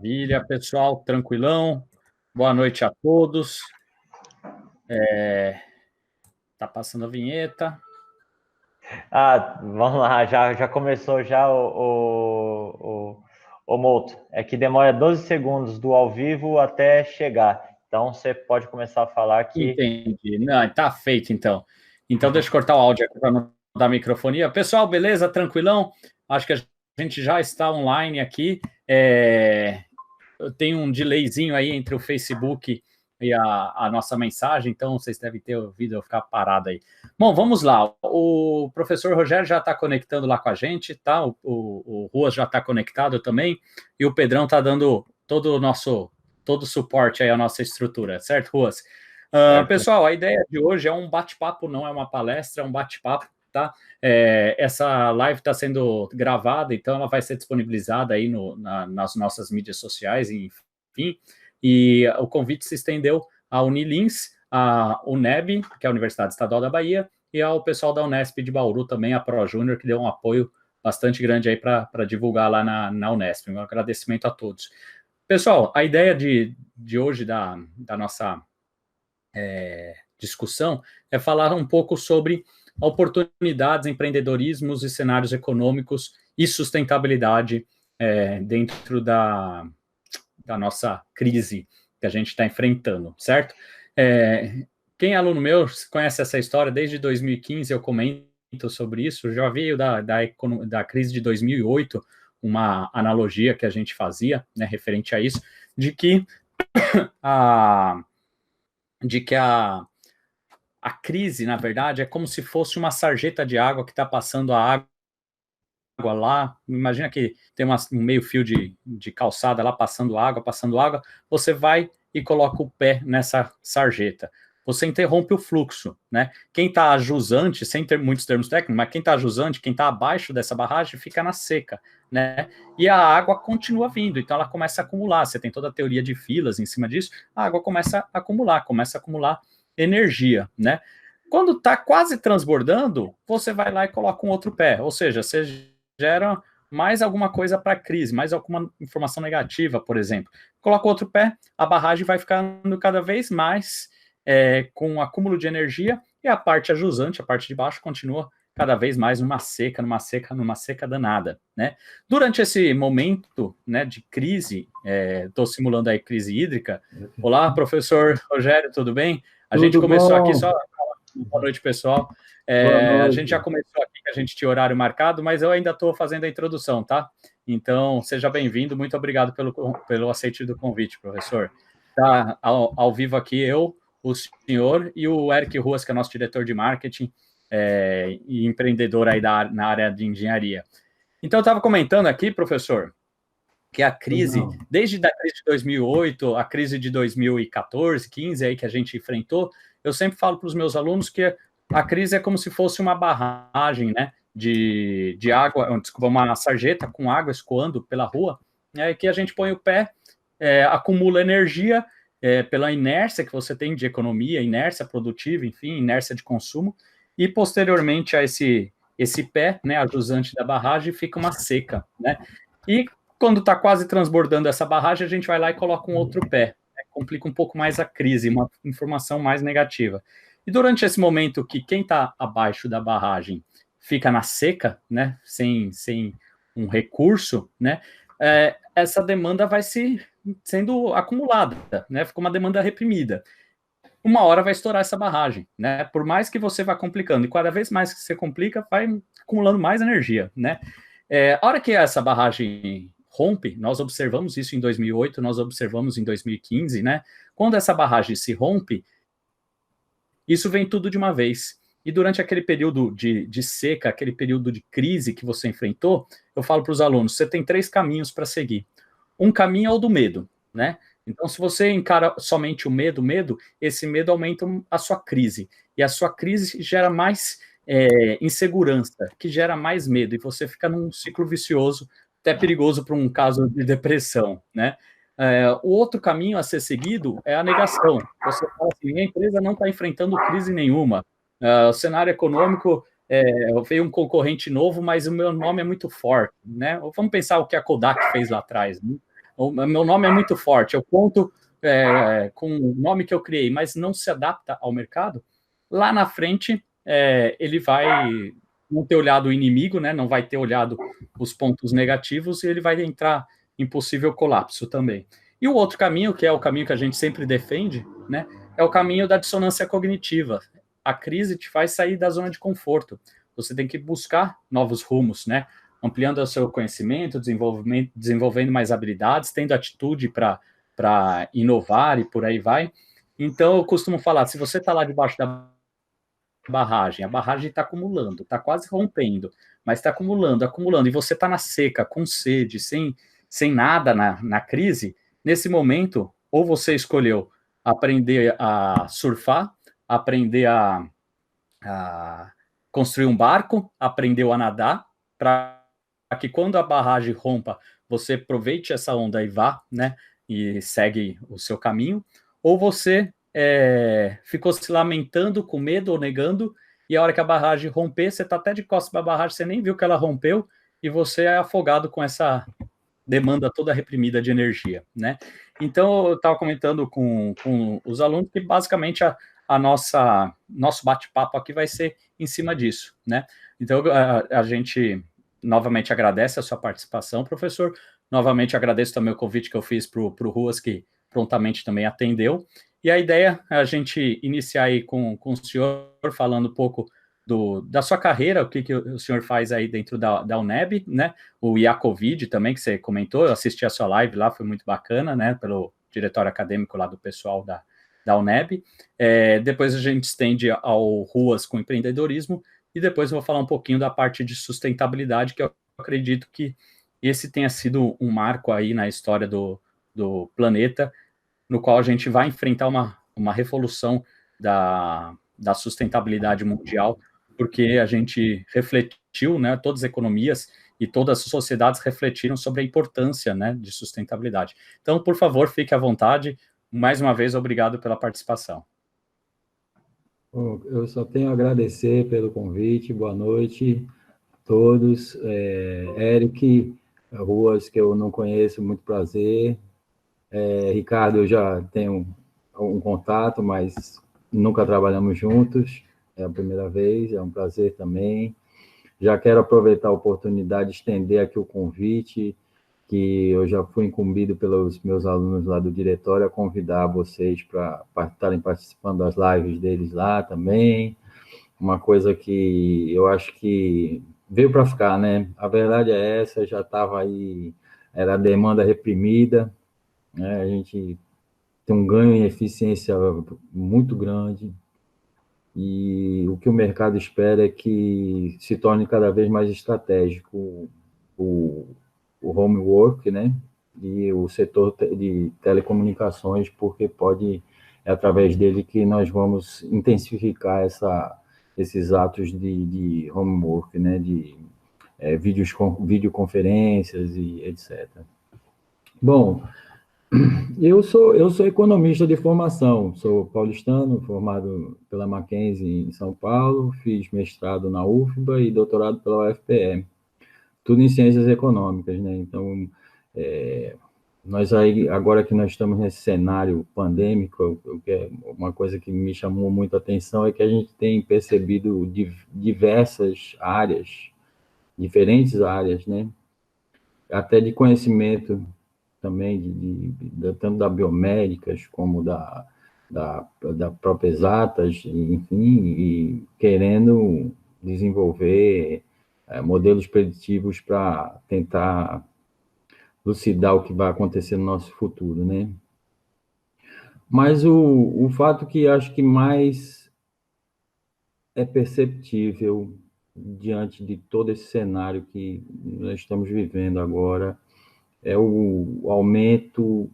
Maravilha, pessoal, tranquilão. Boa noite a todos. Tá passando a vinheta. Vamos lá, já começou já o Mouto. É que demora 12 segundos do ao vivo até chegar. Então você pode começar a falar que... Entendi. Não, tá feito, então. Então, deixa eu cortar o áudio aqui para não dar microfonia. Pessoal, beleza? Tranquilão? Acho que a gente já está online aqui. Eu tenho um delayzinho aí entre o Facebook e a nossa mensagem, então vocês devem ter ouvido eu ficar parado aí. Bom, vamos lá. O professor Rogério já está conectando lá com a gente, tá? O Ruas já está conectado também, e o Pedrão está dando todo o suporte aí à nossa estrutura, certo, Ruas? Pessoal, a ideia de hoje é um bate-papo, não é uma palestra, é um bate-papo, tá? Essa live está sendo gravada, então ela vai ser disponibilizada aí nas nossas mídias sociais, enfim, e o convite se estendeu à Unilins, à UNEB, que é a Universidade Estadual da Bahia, e ao pessoal da Unesp de Bauru também, a ProJúnior, que deu um apoio bastante grande aí para divulgar lá na Unesp. Um agradecimento a todos. Pessoal, a ideia de hoje da nossa discussão é falar um pouco sobre oportunidades, empreendedorismos e cenários econômicos e sustentabilidade dentro da nossa crise que a gente está enfrentando, certo? Quem é aluno meu conhece essa história, desde 2015 eu comento sobre isso, já veio da crise de 2008, uma analogia que a gente fazia, né, referente a isso, de que a crise, na verdade, é como se fosse uma sarjeta de água que está passando a água lá. Imagina que tem um meio fio de calçada lá passando água, você vai e coloca o pé nessa sarjeta. Você interrompe o fluxo, né? Quem está jusante, sem ter muitos termos técnicos, mas quem está jusante, quem está abaixo dessa barragem, fica na seca, né? E a água continua vindo, então ela começa a acumular. Você tem toda a teoria de filas em cima disso, a água começa a acumular energia, né? Quando está quase transbordando, você vai lá e coloca um outro pé, ou seja, você gera mais alguma coisa para a crise, mais alguma informação negativa, por exemplo. Coloca outro pé, a barragem vai ficando cada vez mais com um acúmulo de energia, e a parte ajusante, a parte de baixo, continua cada vez mais numa seca danada, né? Durante esse momento, né, de crise, estou simulando aí crise hídrica. Olá, professor Rogério, tudo bem? A gente começou aqui só... Boa noite, pessoal. A gente já começou aqui, a gente tinha horário marcado, mas eu ainda estou fazendo a introdução, tá? Então, seja bem-vindo, muito obrigado pelo aceite do convite, professor. Tá ao vivo aqui eu, o senhor e o Eric Ruas, que é nosso diretor de marketing e empreendedor aí na área de engenharia. Então, eu estava comentando aqui, professor, que a crise, desde a crise de 2008, a crise de 2014, 15 aí que a gente enfrentou, eu sempre falo para os meus alunos que a crise é como se fosse uma barragem, né, de água, desculpa, uma sarjeta com água escoando pela rua, que a gente põe o pé, acumula energia pela inércia que você tem de economia, inércia produtiva, enfim, inércia de consumo, e posteriormente a esse pé, né, a jusante da barragem, fica uma seca, né, e quando está quase transbordando essa barragem, a gente vai lá e coloca um outro pé, né, complica um pouco mais a crise, uma informação mais negativa. E durante esse momento que quem está abaixo da barragem fica na seca, né, sem um recurso, né, essa demanda vai sendo acumulada, né, fica uma demanda reprimida. Uma hora vai estourar essa barragem, né, por mais que você vá complicando, e cada vez mais que você complica, vai acumulando mais energia, né. A hora que essa barragem rompe, nós observamos isso em 2008, nós observamos em 2015, né, quando essa barragem se rompe, isso vem tudo de uma vez. E durante aquele período de seca, aquele período de crise que você enfrentou, eu falo para os alunos, você tem 3 caminhos para seguir. Um caminho é o do medo, né? Então, se você encara somente o medo, esse medo aumenta a sua crise. E a sua crise gera mais insegurança, que gera mais medo. E você fica num ciclo vicioso, até perigoso para um caso de depressão, né? O outro caminho a ser seguido é a negação. Você fala assim, minha empresa não está enfrentando crise nenhuma. O cenário econômico, veio um concorrente novo, mas o meu nome é muito forte, né? Vamos pensar o que a Kodak fez lá atrás, né? o meu nome é muito forte, eu conto com o nome que eu criei, mas não se adapta ao mercado, lá na frente ele vai não ter olhado o inimigo, né? Não vai ter olhado os pontos negativos e ele vai entrar em possível colapso também. E o outro caminho, que é o caminho que a gente sempre defende, né? É o caminho da dissonância cognitiva. A crise te faz sair da zona de conforto. Você tem que buscar novos rumos, né? Ampliando o seu conhecimento, desenvolvendo mais habilidades, tendo atitude para inovar e por aí vai. Então, eu costumo falar, se você está lá debaixo da barragem, a barragem está acumulando, está quase rompendo, mas está acumulando, acumulando, e você está na seca, com sede, sem nada na crise, nesse momento, ou você escolheu aprender a surfar, aprender a construir um barco, aprendeu a nadar, para que quando a barragem rompa, você aproveite essa onda e vá, né, e segue o seu caminho, ou você ficou se lamentando, com medo ou negando, e a hora que a barragem romper, você está até de costas para a barragem, você nem viu que ela rompeu, e você é afogado com essa demanda toda reprimida de energia, né? Então, eu estava comentando com os alunos que, basicamente, nosso bate-papo aqui vai ser em cima disso, né? Então, a gente novamente agradece a sua participação, professor. Novamente agradeço também o convite que eu fiz para o Ruas, que prontamente também atendeu. E a ideia é a gente iniciar aí com o senhor, falando um pouco da sua carreira, o que o senhor faz aí dentro da UNEB, né? O IACOVID também, que você comentou, eu assisti a sua live lá, foi muito bacana, né? Pelo diretório acadêmico lá do pessoal da UNEB. Depois a gente estende ao Ruas com empreendedorismo, e depois eu vou falar um pouquinho da parte de sustentabilidade, que eu acredito que esse tenha sido um marco aí na história do planeta, no qual a gente vai enfrentar uma revolução da sustentabilidade mundial, porque a gente refletiu, né, todas as economias e todas as sociedades refletiram sobre a importância, né, de sustentabilidade. Então, por favor, fique à vontade. Mais uma vez, obrigado pela participação. Eu só tenho a agradecer pelo convite. Boa noite a todos. Eric Ruas, que eu não conheço, muito prazer. Ricardo, eu já tenho um contato, mas nunca trabalhamos juntos. É a primeira vez, é um prazer também. Já quero aproveitar a oportunidade de estender aqui o convite, que eu já fui incumbido pelos meus alunos lá do diretório a convidar vocês para estarem participando das lives deles lá também. Uma coisa que eu acho que veio para ficar, né? A verdade é essa, já estava aí, era a demanda reprimida, né? A gente tem um ganho em eficiência muito grande, e o que o mercado espera é que se torne cada vez mais estratégico o homework, né? E o setor de telecomunicações, porque é através dele que nós vamos intensificar esses atos de homework, né? De videoconferências e etc. Bom, eu sou economista de formação, sou paulistano, formado pela Mackenzie em São Paulo, fiz mestrado na UFBA e doutorado pela UFPE, tudo em ciências econômicas, né? Então, nós aí, agora que nós estamos nesse cenário pandêmico, uma coisa que me chamou muito a atenção é que a gente tem percebido diversas áreas, diferentes áreas, né? Até de conhecimento também, tanto da biomédicas como da própria exatas, enfim, e querendo desenvolver modelos preditivos para tentar lucidar o que vai acontecer no nosso futuro, né? Mas o fato que acho que mais é perceptível diante de todo esse cenário que nós estamos vivendo agora é o aumento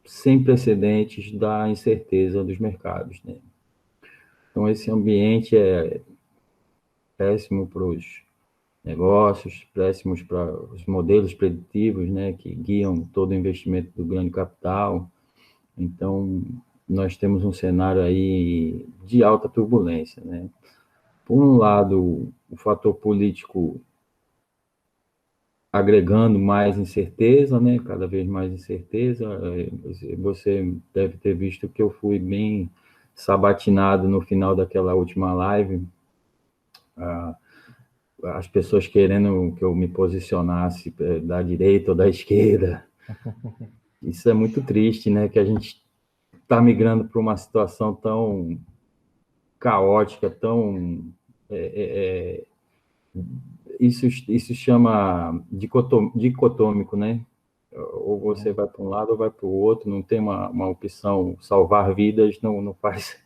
sem precedentes da incerteza dos mercados, né? Então, esse ambiente é péssimo para os negócios, péssimos para os modelos preditivos, né, que guiam todo o investimento do grande capital. Então, nós temos um cenário aí de alta turbulência, né? Por um lado, o fator político agregando mais incerteza, né? Cada vez mais incerteza. Você deve ter visto que eu fui bem sabatinado no final daquela última live, as pessoas querendo que eu me posicionasse da direita ou da esquerda. Isso é muito triste, né? Que a gente está migrando para uma situação tão caótica, tão... Isso chama dicotômico, né? Ou você vai para um lado ou vai para o outro, não tem uma opção salvar vidas, não faz...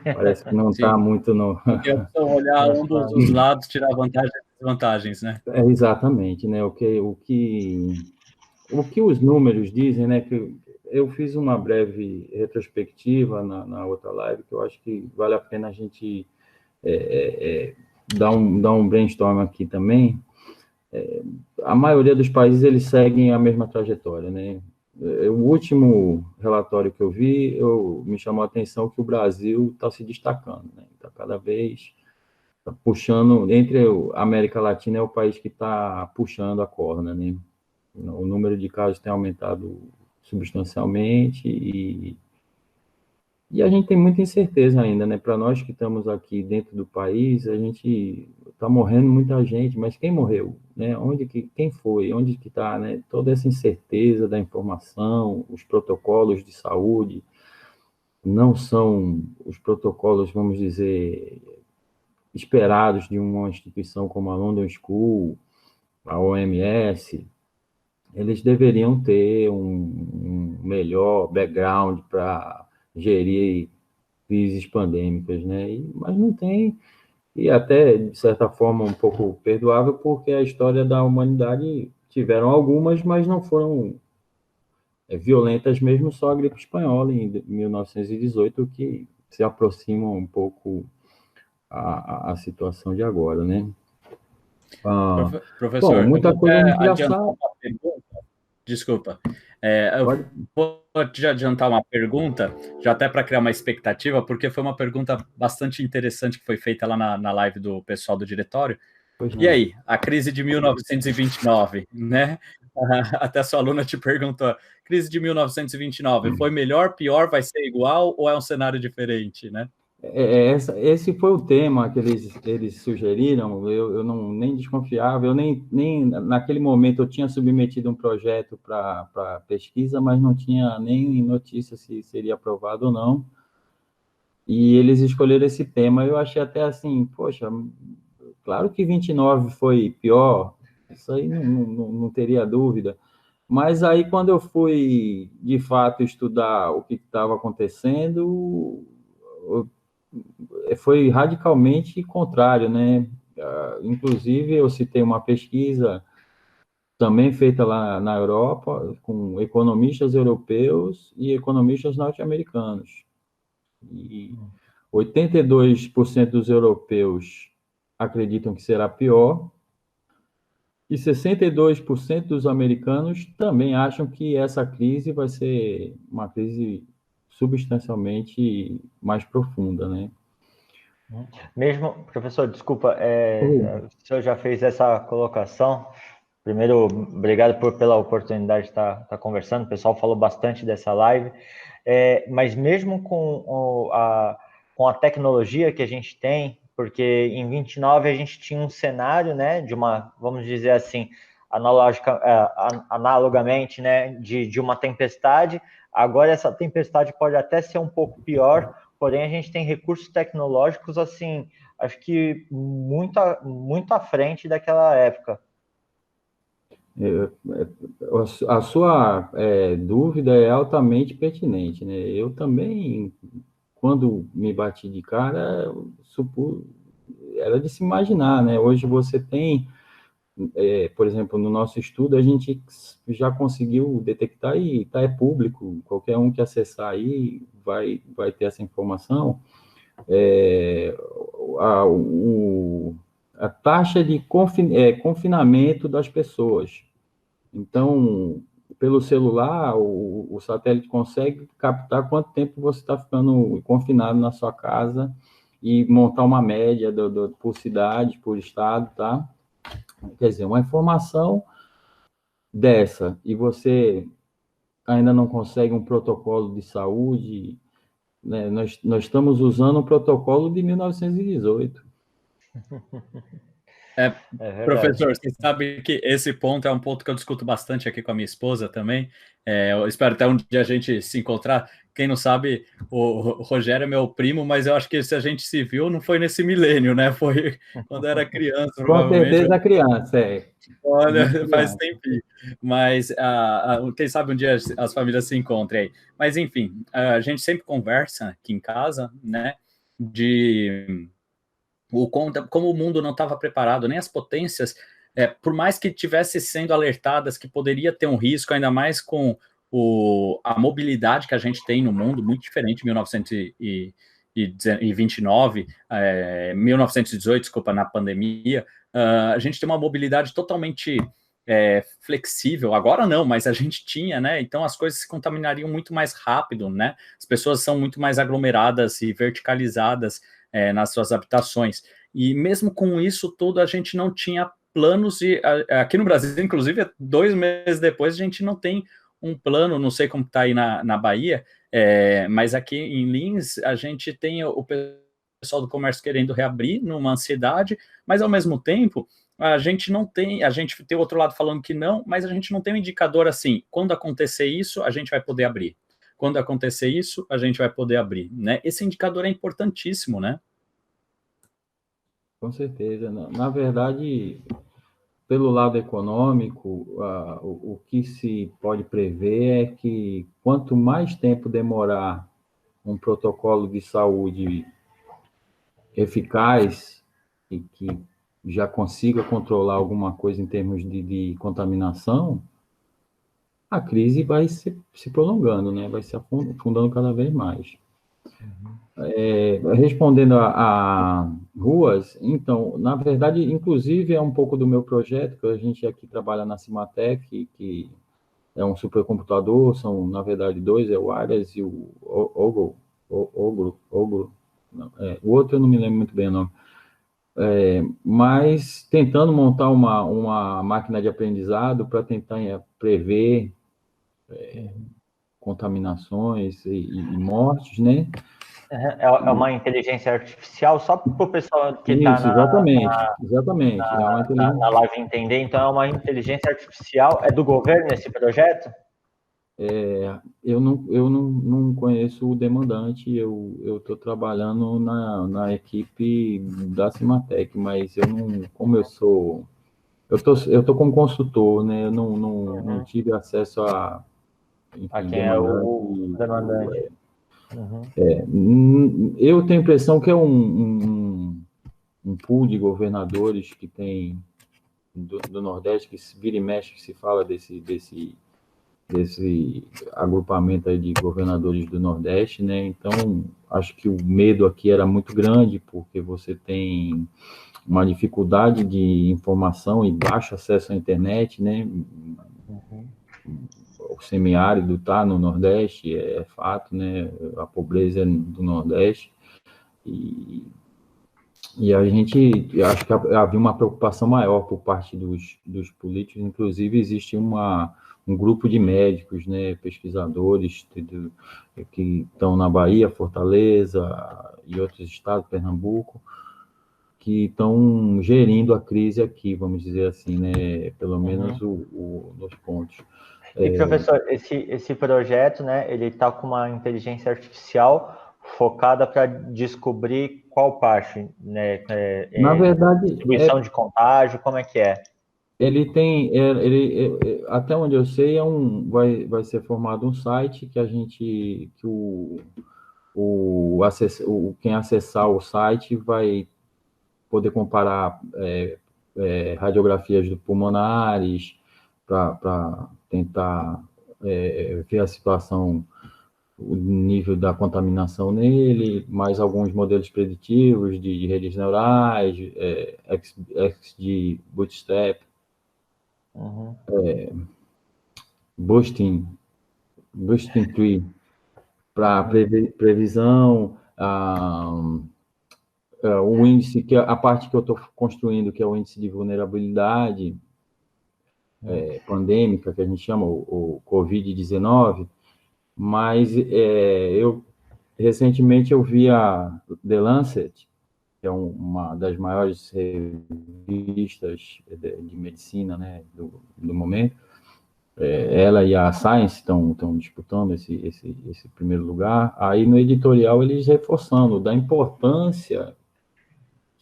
Parece que não está muito no... Porque a opção olhar um dos lados, tirar vantagens e desvantagens, né? Exatamente, né? O que os números dizem, né? Que eu fiz uma breve retrospectiva na outra live, que eu acho que vale a pena a gente dar um brainstorm aqui também. A maioria dos países, eles seguem a mesma trajetória, né? O último relatório que eu vi, me chamou a atenção que o Brasil está se destacando, né? Está cada vez puxando, entre a América Latina, é o país que está puxando a corda, né? O número de casos tem aumentado substancialmente e a gente tem muita incerteza ainda, né? Para nós que estamos aqui dentro do país, a gente está morrendo muita gente, mas quem morreu, né? Quem foi? Onde que está, né? Toda essa incerteza da informação, os protocolos de saúde não são os protocolos, vamos dizer, esperados de uma instituição como a London School, a OMS. Eles deveriam ter um melhor background para gerir crises pandêmicas, né? Mas não tem, e até, de certa forma, um pouco perdoável, porque a história da humanidade tiveram algumas, mas não foram violentas mesmo, só a gripe espanhola em 1918, que se aproxima um pouco a situação de agora, né? Professor, bom, muita coisa a gente já sabe. Desculpa. Eu vou te adiantar uma pergunta, já até para criar uma expectativa, porque foi uma pergunta bastante interessante que foi feita lá na live do pessoal do diretório. E aí, a crise de 1929, né? Até a sua aluna te perguntou, crise de 1929, foi melhor, pior, vai ser igual ou é um cenário diferente, né? Esse foi o tema que eles sugeriram, eu nem desconfiava, eu nem naquele momento eu tinha submetido um projeto para pesquisa, mas não tinha nem notícia se seria aprovado ou não, e eles escolheram esse tema, eu achei até assim, poxa, claro que 29 foi pior, isso aí não teria dúvida, mas aí quando eu fui, de fato, estudar o que estava acontecendo, foi radicalmente contrário, né? Inclusive, eu citei uma pesquisa também feita lá na Europa, com economistas europeus e economistas norte-americanos. E 82% dos europeus acreditam que será pior, e 62% dos americanos também acham que essa crise vai ser uma crise substancialmente mais profunda, né? Mesmo, professor, desculpa, o senhor já fez essa colocação. Primeiro, obrigado pela oportunidade de estar conversando. O pessoal falou bastante dessa live. Mas mesmo com a tecnologia que a gente tem, porque em 29 a gente tinha um cenário, né, de uma, vamos dizer assim, analogamente, né, de uma tempestade. Agora essa tempestade pode até ser um pouco pior, porém a gente tem recursos tecnológicos, assim, acho que muito à frente daquela época. A sua dúvida é altamente pertinente, né? Eu também, quando me bati de cara, era de se imaginar, né? Hoje você tem, por exemplo, no nosso estudo, a gente já conseguiu detectar e é público, qualquer um que acessar aí vai ter essa informação. A taxa de confinamento das pessoas. Então, pelo celular, o satélite consegue captar quanto tempo você está ficando confinado na sua casa e montar uma média por cidade, por estado, tá? Quer dizer, uma informação dessa e você ainda não consegue um protocolo de saúde, né? Nós estamos usando um protocolo de 1918. É verdade. Professor, você sabe que esse ponto é um ponto que eu discuto bastante aqui com a minha esposa também. Eu espero até um dia a gente se encontrar. Quem não sabe, o Rogério é meu primo, mas eu acho que se a gente se viu, não foi nesse milênio, né? Foi quando era criança, Com provavelmente. certeza, criança, é. Olha, Muito faz criança. tempinho. Mas quem sabe um dia as famílias se encontrem aí. Mas enfim, a gente sempre conversa aqui em casa, né? De como o mundo não estava preparado, nem as potências, por mais que tivesse sendo alertadas que poderia ter um risco, ainda mais com a mobilidade que a gente tem no mundo, muito diferente de 1929, 1918, desculpa, na pandemia, a gente tem uma mobilidade totalmente flexível, agora não, mas a gente tinha, né? Então as coisas se contaminariam muito mais rápido, né? As pessoas são muito mais aglomeradas e verticalizadas nas suas habitações. E mesmo com isso tudo, a gente não tinha planos, e aqui no Brasil, inclusive, 2 meses depois, a gente não tem um plano, não sei como está aí na Bahia, mas aqui em Lins, a gente tem o pessoal do comércio querendo reabrir numa ansiedade, mas ao mesmo tempo, a gente tem outro lado falando que não, mas a gente não tem um indicador assim, quando acontecer isso, a gente vai poder abrir. Quando acontecer isso, a gente vai poder abrir, né? Esse indicador é importantíssimo, né? Com certeza. Na verdade, pelo lado econômico, o que se pode prever é que quanto mais tempo demorar um protocolo de saúde eficaz e que já consiga controlar alguma coisa em termos de contaminação, a crise vai se prolongando, né? Vai se afundando cada vez mais. Respondendo a Ruas, então, na verdade, inclusive, é um pouco do meu projeto, que a gente aqui trabalha na Cimatec, que é um supercomputador, são, na verdade, dois, o Ares e o Ogro, o outro eu não me lembro muito bem o nome. Mas tentando montar uma máquina de aprendizado para tentar prever contaminações e mortes, né? É uma inteligência artificial, só para o pessoal que está Isso, exatamente. É uma na inteligência. live entender, então é uma inteligência artificial, é do governo esse projeto? Eu não conheço o demandante, eu estou trabalhando na equipe da Cimatec, mas eu não, como eu tô como consultor, né? Eu não tive acesso a, A enfim, quem é o demandante. demandante. Eu tenho a impressão que é um pool de governadores que tem do Nordeste, que se vira e mexe, que se fala desse agrupamento aí de governadores do Nordeste, né? Então, acho que o medo aqui era muito grande, porque você tem uma dificuldade de informação e baixo acesso à internet, né? O semiárido está no Nordeste, é fato, né? A pobreza é do Nordeste. E a gente, acho que havia uma preocupação maior por parte dos políticos, inclusive existe um grupo de médicos, né, pesquisadores que estão na Bahia, Fortaleza e outros estados, Pernambuco, que estão gerindo a crise aqui, vamos dizer assim, né, pelo menos nos pontos. E, professor, esse projeto, né, ele está com uma inteligência artificial focada para descobrir qual parte, né, Na verdade, distribuição de contágio, como é que é? ele tem, até onde eu sei, vai ser formado um site que quem acessar o site vai poder comparar radiografias pulmonares para tentar ver a situação, o nível da contaminação nele, mais alguns modelos preditivos de redes neurais, XG Bootstrap, Boosting Tree, para previsão, o índice, que é a parte que eu estou construindo, que é o índice de vulnerabilidade, pandêmica, que a gente chama o Covid-19, mas recentemente eu vi a The Lancet, que é uma das maiores revistas de medicina, né, do momento. Ela e a Science estão disputando esse primeiro lugar. Aí no editorial eles reforçando da importância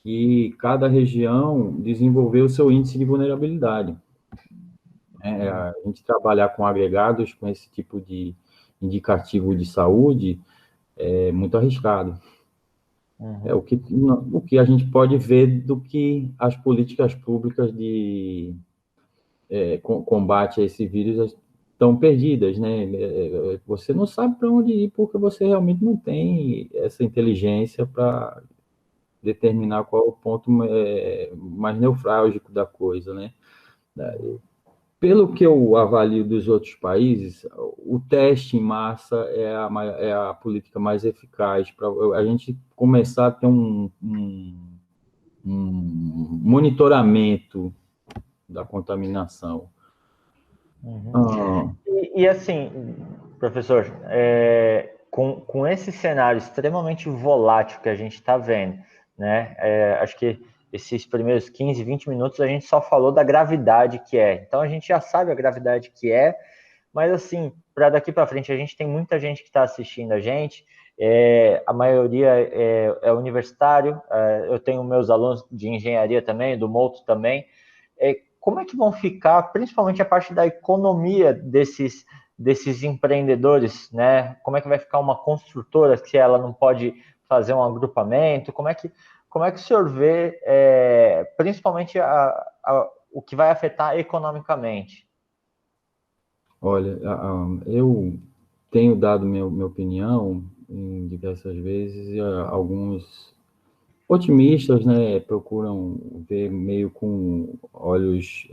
que cada região desenvolveu o seu índice de vulnerabilidade. A gente trabalhar com agregados, com esse tipo de indicativo de saúde, é muito arriscado. É o que a gente pode ver do que as políticas públicas de combate a esse vírus estão perdidas, né? Você não sabe para onde ir porque você realmente não tem essa inteligência para determinar qual é o ponto mais nevrálgico da coisa, né? Pelo que eu avalio dos outros países, o teste em massa é a política mais eficaz para a gente começar a ter um monitoramento da contaminação. E assim, professor, com esse cenário extremamente volátil que a gente está vendo, né? Acho que esses primeiros 15, 20 minutos a gente só falou da gravidade que é. Então a gente já sabe a gravidade que é, mas assim, para daqui para frente, a gente tem muita gente que está assistindo a gente, a maioria é universitário, eu tenho meus alunos de engenharia também, do Mouto também. Como é que vão ficar, principalmente a parte da economia desses empreendedores, né? Como é que vai ficar uma construtora se ela não pode fazer um agrupamento? Como é que o senhor vê, principalmente, o que vai afetar economicamente? Olha, eu tenho dado minha opinião em diversas vezes, e alguns otimistas, né, procuram ver meio com olhos,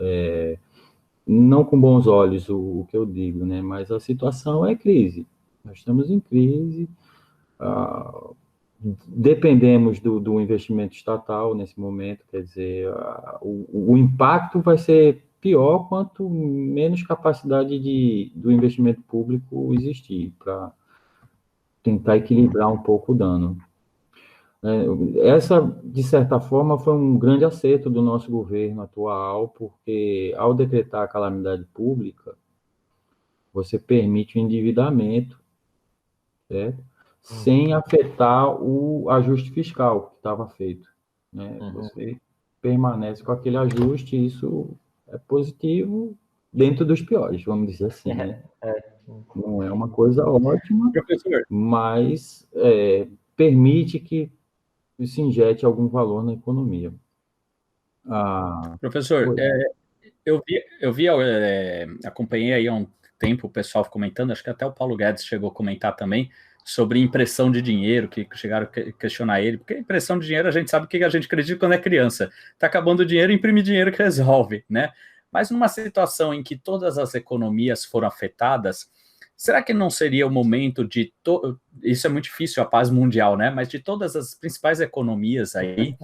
não com bons olhos o que eu digo, né, mas a situação é crise. Nós estamos em crise, dependemos do investimento estatal nesse momento, quer dizer, o impacto vai ser pior quanto menos capacidade do investimento público existir, para tentar equilibrar um pouco o dano. Essa, de certa forma, foi um grande acerto do nosso governo atual, porque ao decretar a calamidade pública, você permite o endividamento, certo? Sem afetar o ajuste fiscal que estava feito, né? Você permanece com aquele ajuste, isso é positivo dentro dos piores, vamos dizer assim, né? Não é uma coisa ótima, mas permite que se injete algum valor na economia. Professor, acompanhei aí há um tempo o pessoal comentando, acho que até o Paulo Guedes chegou a comentar também, sobre impressão de dinheiro, que chegaram a questionar ele, porque impressão de dinheiro a gente sabe que a gente acredita quando é criança. Está acabando o dinheiro, imprime dinheiro que resolve, né? Mas numa situação em que todas as economias foram afetadas, será que não seria o momento de... Isso é muito difícil, a paz mundial, né? Mas de todas as principais economias aí,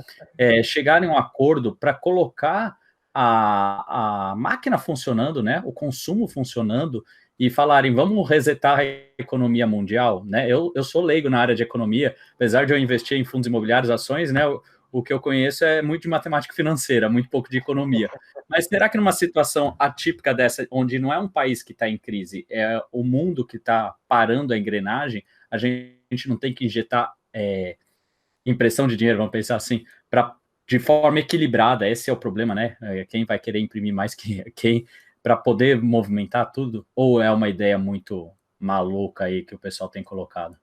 chegarem a um acordo para colocar a máquina funcionando, né? O consumo funcionando, e falarem, vamos resetar a economia mundial, né? Eu sou leigo na área de economia, apesar de eu investir em fundos imobiliários, ações, né? O que eu conheço é muito de matemática financeira, muito pouco de economia. Mas será que numa situação atípica dessa, onde não é um país que está em crise, é o mundo que está parando a engrenagem, a gente não tem que injetar impressão de dinheiro, vamos pensar assim, de forma equilibrada? Esse é o problema, né? Quem vai querer imprimir mais que quem, para poder movimentar tudo? Ou é uma ideia muito maluca aí que o pessoal tem colocado?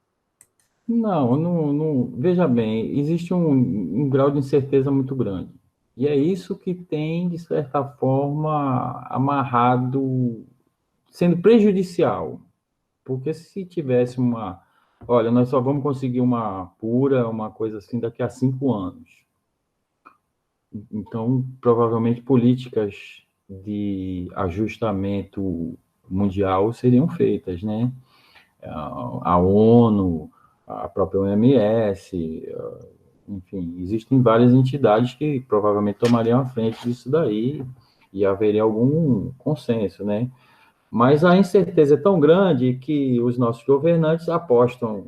Não, veja bem, existe um grau de incerteza muito grande. E é isso que tem, de certa forma, amarrado, sendo prejudicial. Porque se tivesse olha, nós só vamos conseguir uma coisa assim daqui a 5 anos. Então, provavelmente, políticas de ajustamento mundial seriam feitas, né? A ONU, a própria OMS, enfim, existem várias entidades que provavelmente tomariam a frente disso daí, e haveria algum consenso, né? Mas a incerteza é tão grande que os nossos governantes apostam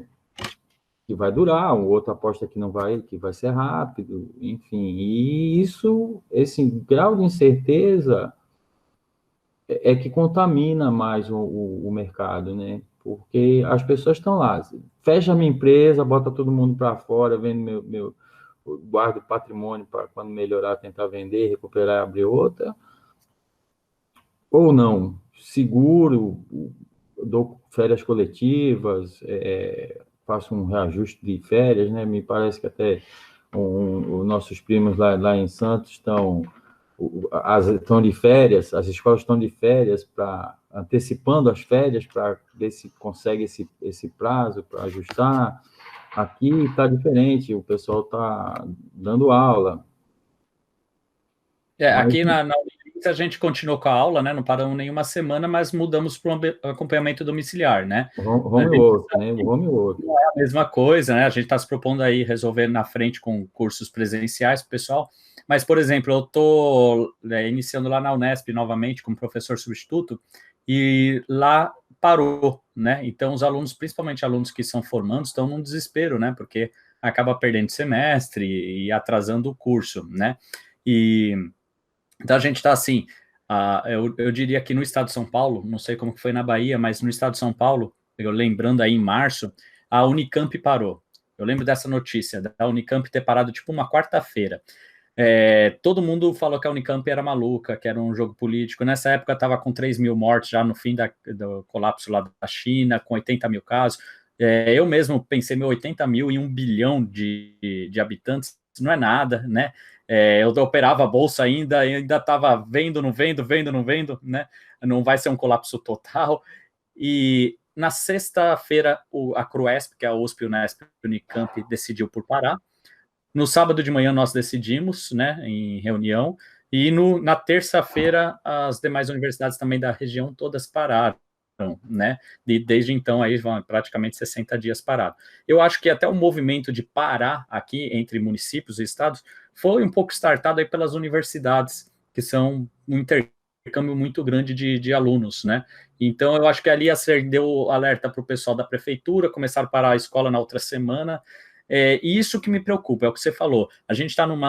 que vai durar, o outro aposta que não vai, que vai ser rápido, enfim. E esse grau de incerteza é que contamina mais o mercado, né? Porque as pessoas estão lá, fecha a minha empresa, bota todo mundo para fora, vendo guarda o patrimônio para quando melhorar tentar vender, recuperar, abrir outra, ou não, seguro, dou férias coletivas, faço um reajuste de férias, né? Me parece que até os nossos primos lá em Santos estão de férias, as escolas estão de férias, antecipando as férias para ver se consegue esse prazo para ajustar. Aqui está diferente, o pessoal está dando aula. Aqui na Unifins a gente continuou com a aula, né? Não paramos nenhuma semana, mas mudamos para um acompanhamento domiciliar, né? Home work, né? Home work. Não é a mesma coisa, né? A gente está se propondo aí resolver na frente com cursos presenciais para o pessoal. Mas, por exemplo, eu estou iniciando lá na Unesp novamente como professor substituto e lá parou, né? Então, os alunos, principalmente alunos que são formandos, estão num desespero, né? Porque acaba perdendo semestre e atrasando o curso, né? Então, a gente está assim, eu diria que no estado de São Paulo, não sei como foi na Bahia, mas no estado de São Paulo, eu lembrando aí em março, a Unicamp parou. Eu lembro dessa notícia, da Unicamp ter parado tipo uma quarta-feira. Todo mundo falou que a Unicamp era maluca, que era um jogo político. Nessa época estava com 3 mil mortes já no fim do colapso lá da China, com 80 mil casos. Eu mesmo pensei, 80 mil em 1 bilhão de habitantes, não é nada, né? Eu operava a bolsa ainda estava vendo, não vendo, né? Não vai ser um colapso total. E na sexta-feira, a Cruesp, que é a USP, Unesp, Unicamp, decidiu por parar. No sábado de manhã nós decidimos, né, em reunião, e na terça-feira as demais universidades também da região todas pararam, né, e desde então aí vão praticamente 60 dias parados. Eu acho que até o movimento de parar aqui entre municípios e estados foi um pouco startado aí pelas universidades, que são um intercâmbio muito grande de alunos, né, então eu acho que ali deu alerta para o pessoal da prefeitura, começaram a parar a escola na outra semana. E isso que me preocupa, é o que você falou. A gente está num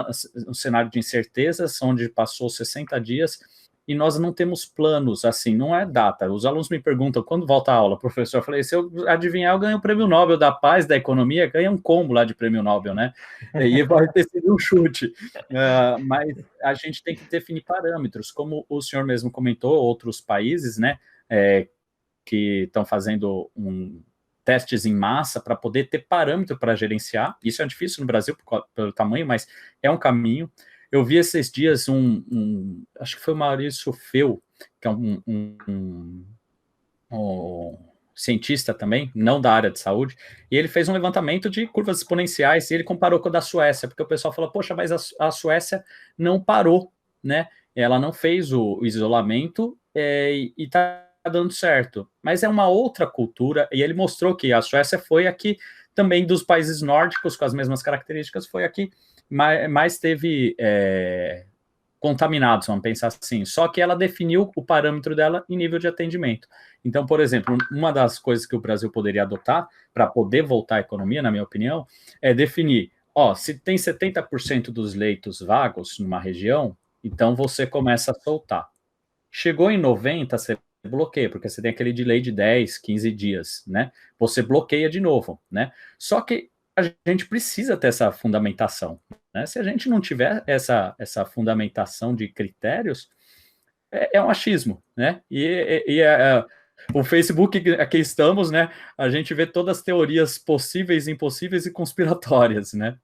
cenário de incertezas, onde passou 60 dias, e nós não temos planos, assim, não é data. Os alunos me perguntam, quando volta a aula, professor? Eu falei, se eu adivinhar, eu ganho o prêmio Nobel da Paz, da Economia, ganha um combo lá de prêmio Nobel, né? E vai ter sido um chute. Mas a gente tem que definir parâmetros, como o senhor mesmo comentou, outros países, né, que estão fazendo testes em massa para poder ter parâmetro para gerenciar. Isso é difícil no Brasil pelo tamanho, mas é um caminho. Eu vi esses dias acho que foi o Maurício Feu, que é um cientista também, não da área de saúde, e ele fez um levantamento de curvas exponenciais e ele comparou com a da Suécia, porque o pessoal falou, poxa, mas a Suécia não parou, né? Ela não fez o isolamento e está dando certo. Mas é uma outra cultura, e ele mostrou que a Suécia foi aqui também dos países nórdicos, com as mesmas características, foi aqui mais teve contaminados, vamos pensar assim. Só que ela definiu o parâmetro dela em nível de atendimento. Então, por exemplo, uma das coisas que o Brasil poderia adotar para poder voltar à economia, na minha opinião, é definir, se tem 70% dos leitos vagos numa região, então você começa a soltar. Chegou em 90%, você bloqueia, porque você tem aquele delay de 10, 15 dias, né? Você bloqueia de novo, né? Só que a gente precisa ter essa fundamentação, né? Se a gente não tiver essa fundamentação de critérios, é um achismo, né? O Facebook, aqui estamos, né? A gente vê todas as teorias possíveis, impossíveis e conspiratórias, né?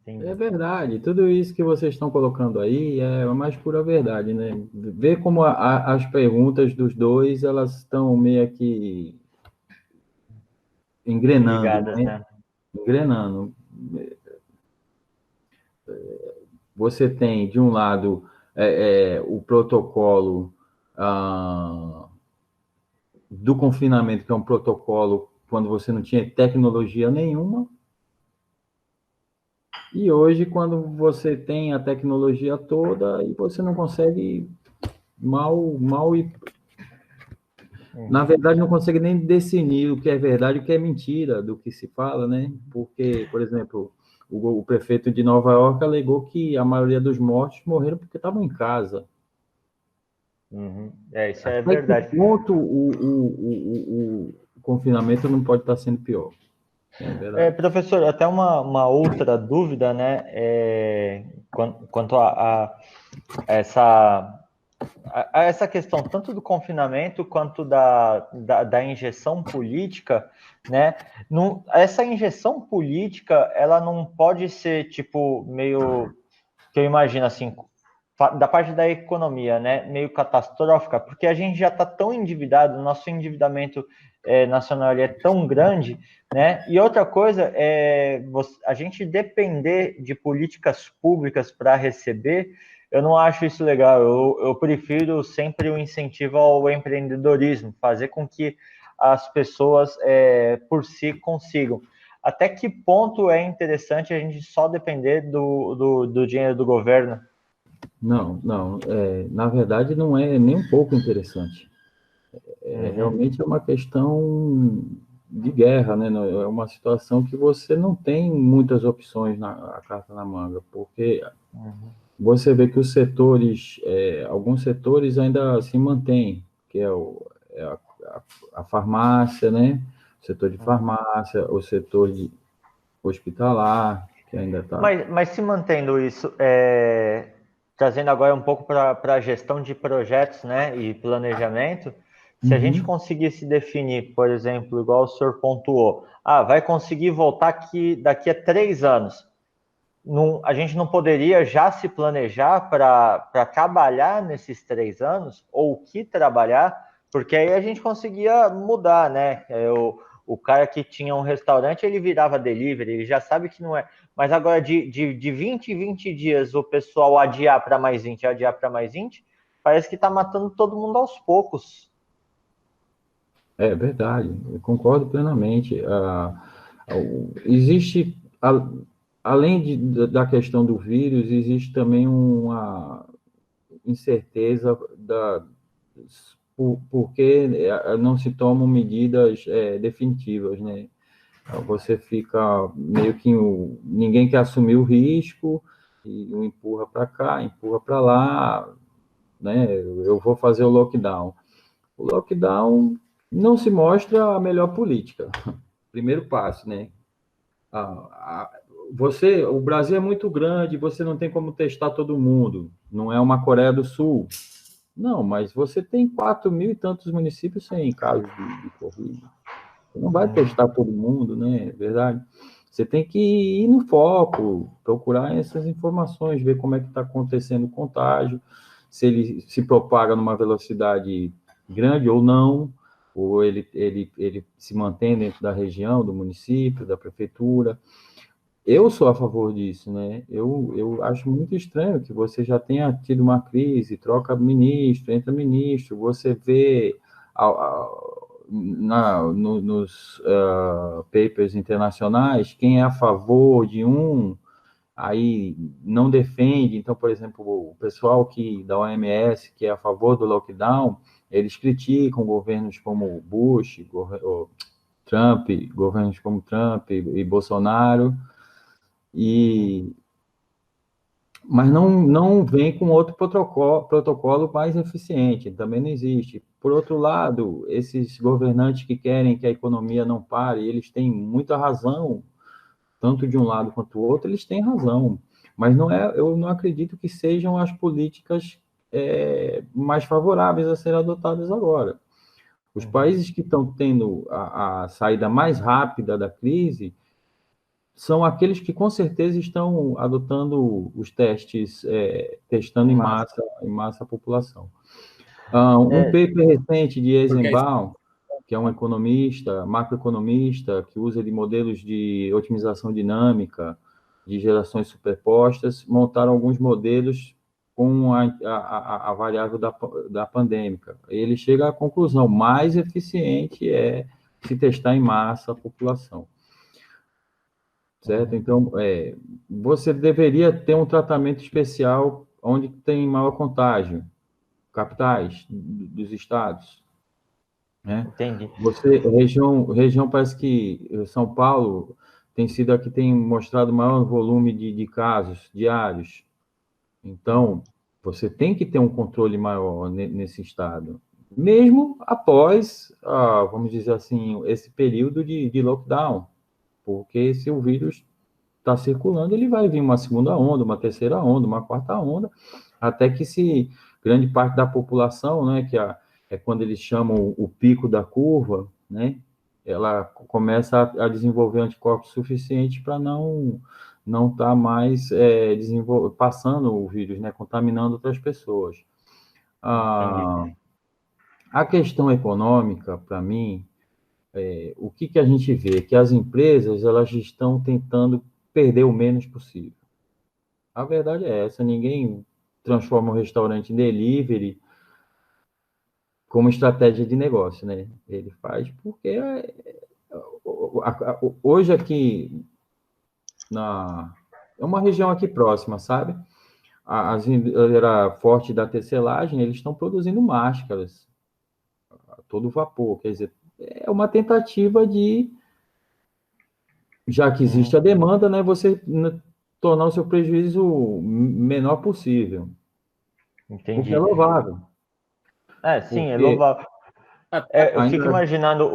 É verdade, tudo isso que vocês estão colocando aí é a mais pura verdade, né? Ver como as perguntas dos dois, elas estão meio que engrenando, ligadas, né? Engrenando. Você tem, de um lado, o protocolo do confinamento, que é um protocolo quando você não tinha tecnologia nenhuma, E hoje, quando você tem a tecnologia toda, e você não consegue mal ir. Na verdade, não consegue nem definir o que é verdade e o que é mentira do que se fala, né? Porque, por exemplo, o prefeito de Nova York alegou que a maioria dos mortos morreram porque estavam em casa. Isso é Até que verdade. ponto o confinamento não pode estar sendo pior? É verdade. Professor, até uma outra dúvida, né? Quanto a essa questão tanto do confinamento quanto da injeção política, né? Essa injeção política, ela não pode ser tipo meio que eu imagino assim da parte da economia, né? Meio catastrófica, porque a gente já está tão endividado, nosso endividamento nacional ele é tão grande, né? E outra coisa é a gente depender de políticas públicas para receber. Eu não acho isso legal. Eu prefiro sempre o incentivo ao empreendedorismo, fazer com que as pessoas por si consigam. Até que ponto é interessante a gente só depender do dinheiro do governo? Não, na verdade não é nem um pouco interessante. Realmente é uma questão de guerra, né? É uma situação que você não tem muitas opções na carta na manga, porque você vê que os setores, alguns setores ainda se mantêm, que a farmácia, né? O setor de farmácia, o setor de hospitalar, que ainda está. Mas se mantendo isso, trazendo agora um pouco para a gestão de projetos, né, e planejamento, se a gente conseguisse definir, por exemplo, igual o senhor pontuou, vai conseguir voltar daqui a 3 anos. A gente não poderia já se planejar para trabalhar nesses 3 anos, ou o que trabalhar, porque aí a gente conseguia mudar, né? O cara que tinha um restaurante, ele virava delivery, ele já sabe que não é. Mas agora, de 20 em 20 dias, o pessoal adiar para mais 20, adiar para mais 20, parece que está matando todo mundo aos poucos. É verdade, eu concordo plenamente. Existe, além da questão do vírus, existe também uma incerteza porque não se tomam medidas definitivas, né? Você fica meio que ninguém quer assumir o risco e um empurra para cá, empurra para lá, né? Eu vou fazer o lockdown. O lockdown não se mostra a melhor política. Primeiro passo, né? O Brasil é muito grande, você não tem como testar todo mundo. Não é uma Coreia do Sul. Não, mas você tem 4.000 e tantos municípios sem casos de Covid. Você não vai testar todo mundo, né? É verdade. Você tem que ir no foco, procurar essas informações, ver como é que está acontecendo o contágio, se ele se propaga numa velocidade grande ou não, ou ele se mantém dentro da região, do município, da prefeitura. Eu sou a favor disso, né? Eu acho muito estranho que você já tenha tido uma crise, troca ministro, entra ministro, você vê nos papers internacionais quem é a favor de aí não defende. Então, por exemplo, o pessoal da OMS, que é a favor do lockdown, eles criticam governos como Bush, Trump, governos como Trump e Bolsonaro, mas não vem com outro protocolo mais eficiente, também não existe. Por outro lado, esses governantes que querem que a economia não pare, eles têm muita razão, tanto de um lado quanto do outro, eles têm razão, mas eu não acredito que sejam as políticas mais favoráveis a serem adotadas agora. Os países que estão tendo a saída mais rápida da crise são aqueles que com certeza estão adotando os testes, testando em massa a população. Um paper recente de Eisenbaum, que é um economista, macroeconomista, que usa de modelos de otimização dinâmica, de gerações superpostas, montaram alguns modelos com a variável da pandêmica. Ele chega à conclusão, mais eficiente é se testar em massa a população. certo? Então, você deveria ter um tratamento especial onde tem maior contágio, capitais dos estados, né? Entendi. Região parece que São Paulo tem sido a que tem mostrado maior volume de casos diários. Então, você tem que ter um controle maior nesse estado, mesmo após, vamos dizer assim, esse período de lockdown, porque se o vírus está circulando, ele vai vir uma segunda onda, uma terceira onda, uma quarta onda, até que se grande parte da população, né, que é quando eles chamam o pico da curva, né, ela começa a desenvolver anticorpos suficientes para não estar mais passando o vírus, né, contaminando outras pessoas. A questão econômica, para mim, o que a gente vê? Que as empresas elas estão tentando perder o menos possível. A verdade é essa, ninguém transforma um restaurante em delivery como estratégia de negócio, né? Ele faz porque hoje aqui é uma região aqui próxima, sabe? Era forte da tecelagem, eles estão produzindo máscaras a todo vapor, quer dizer, é uma tentativa de, já que existe a demanda, né, você tornar o seu prejuízo menor possível. Entendi. O que é louvável. Sim, é louvável. Eu fico imaginando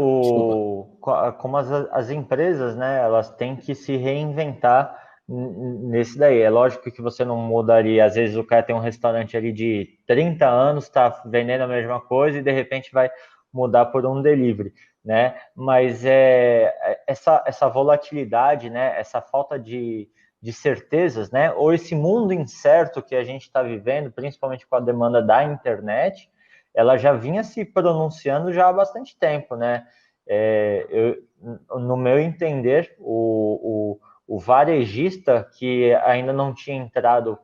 como as empresas, né, elas têm que se reinventar nesse daí. É lógico que você não mudaria, às vezes o cara tem um restaurante ali de 30 anos, está vendendo a mesma coisa e de repente vai mudar por um delivery, né? Mas essa volatilidade, né, essa falta de certezas, né, ou esse mundo incerto que a gente está vivendo, principalmente com a demanda da internet, ela já vinha se pronunciando já há bastante tempo, né? No meu entender, o varejista que ainda não tinha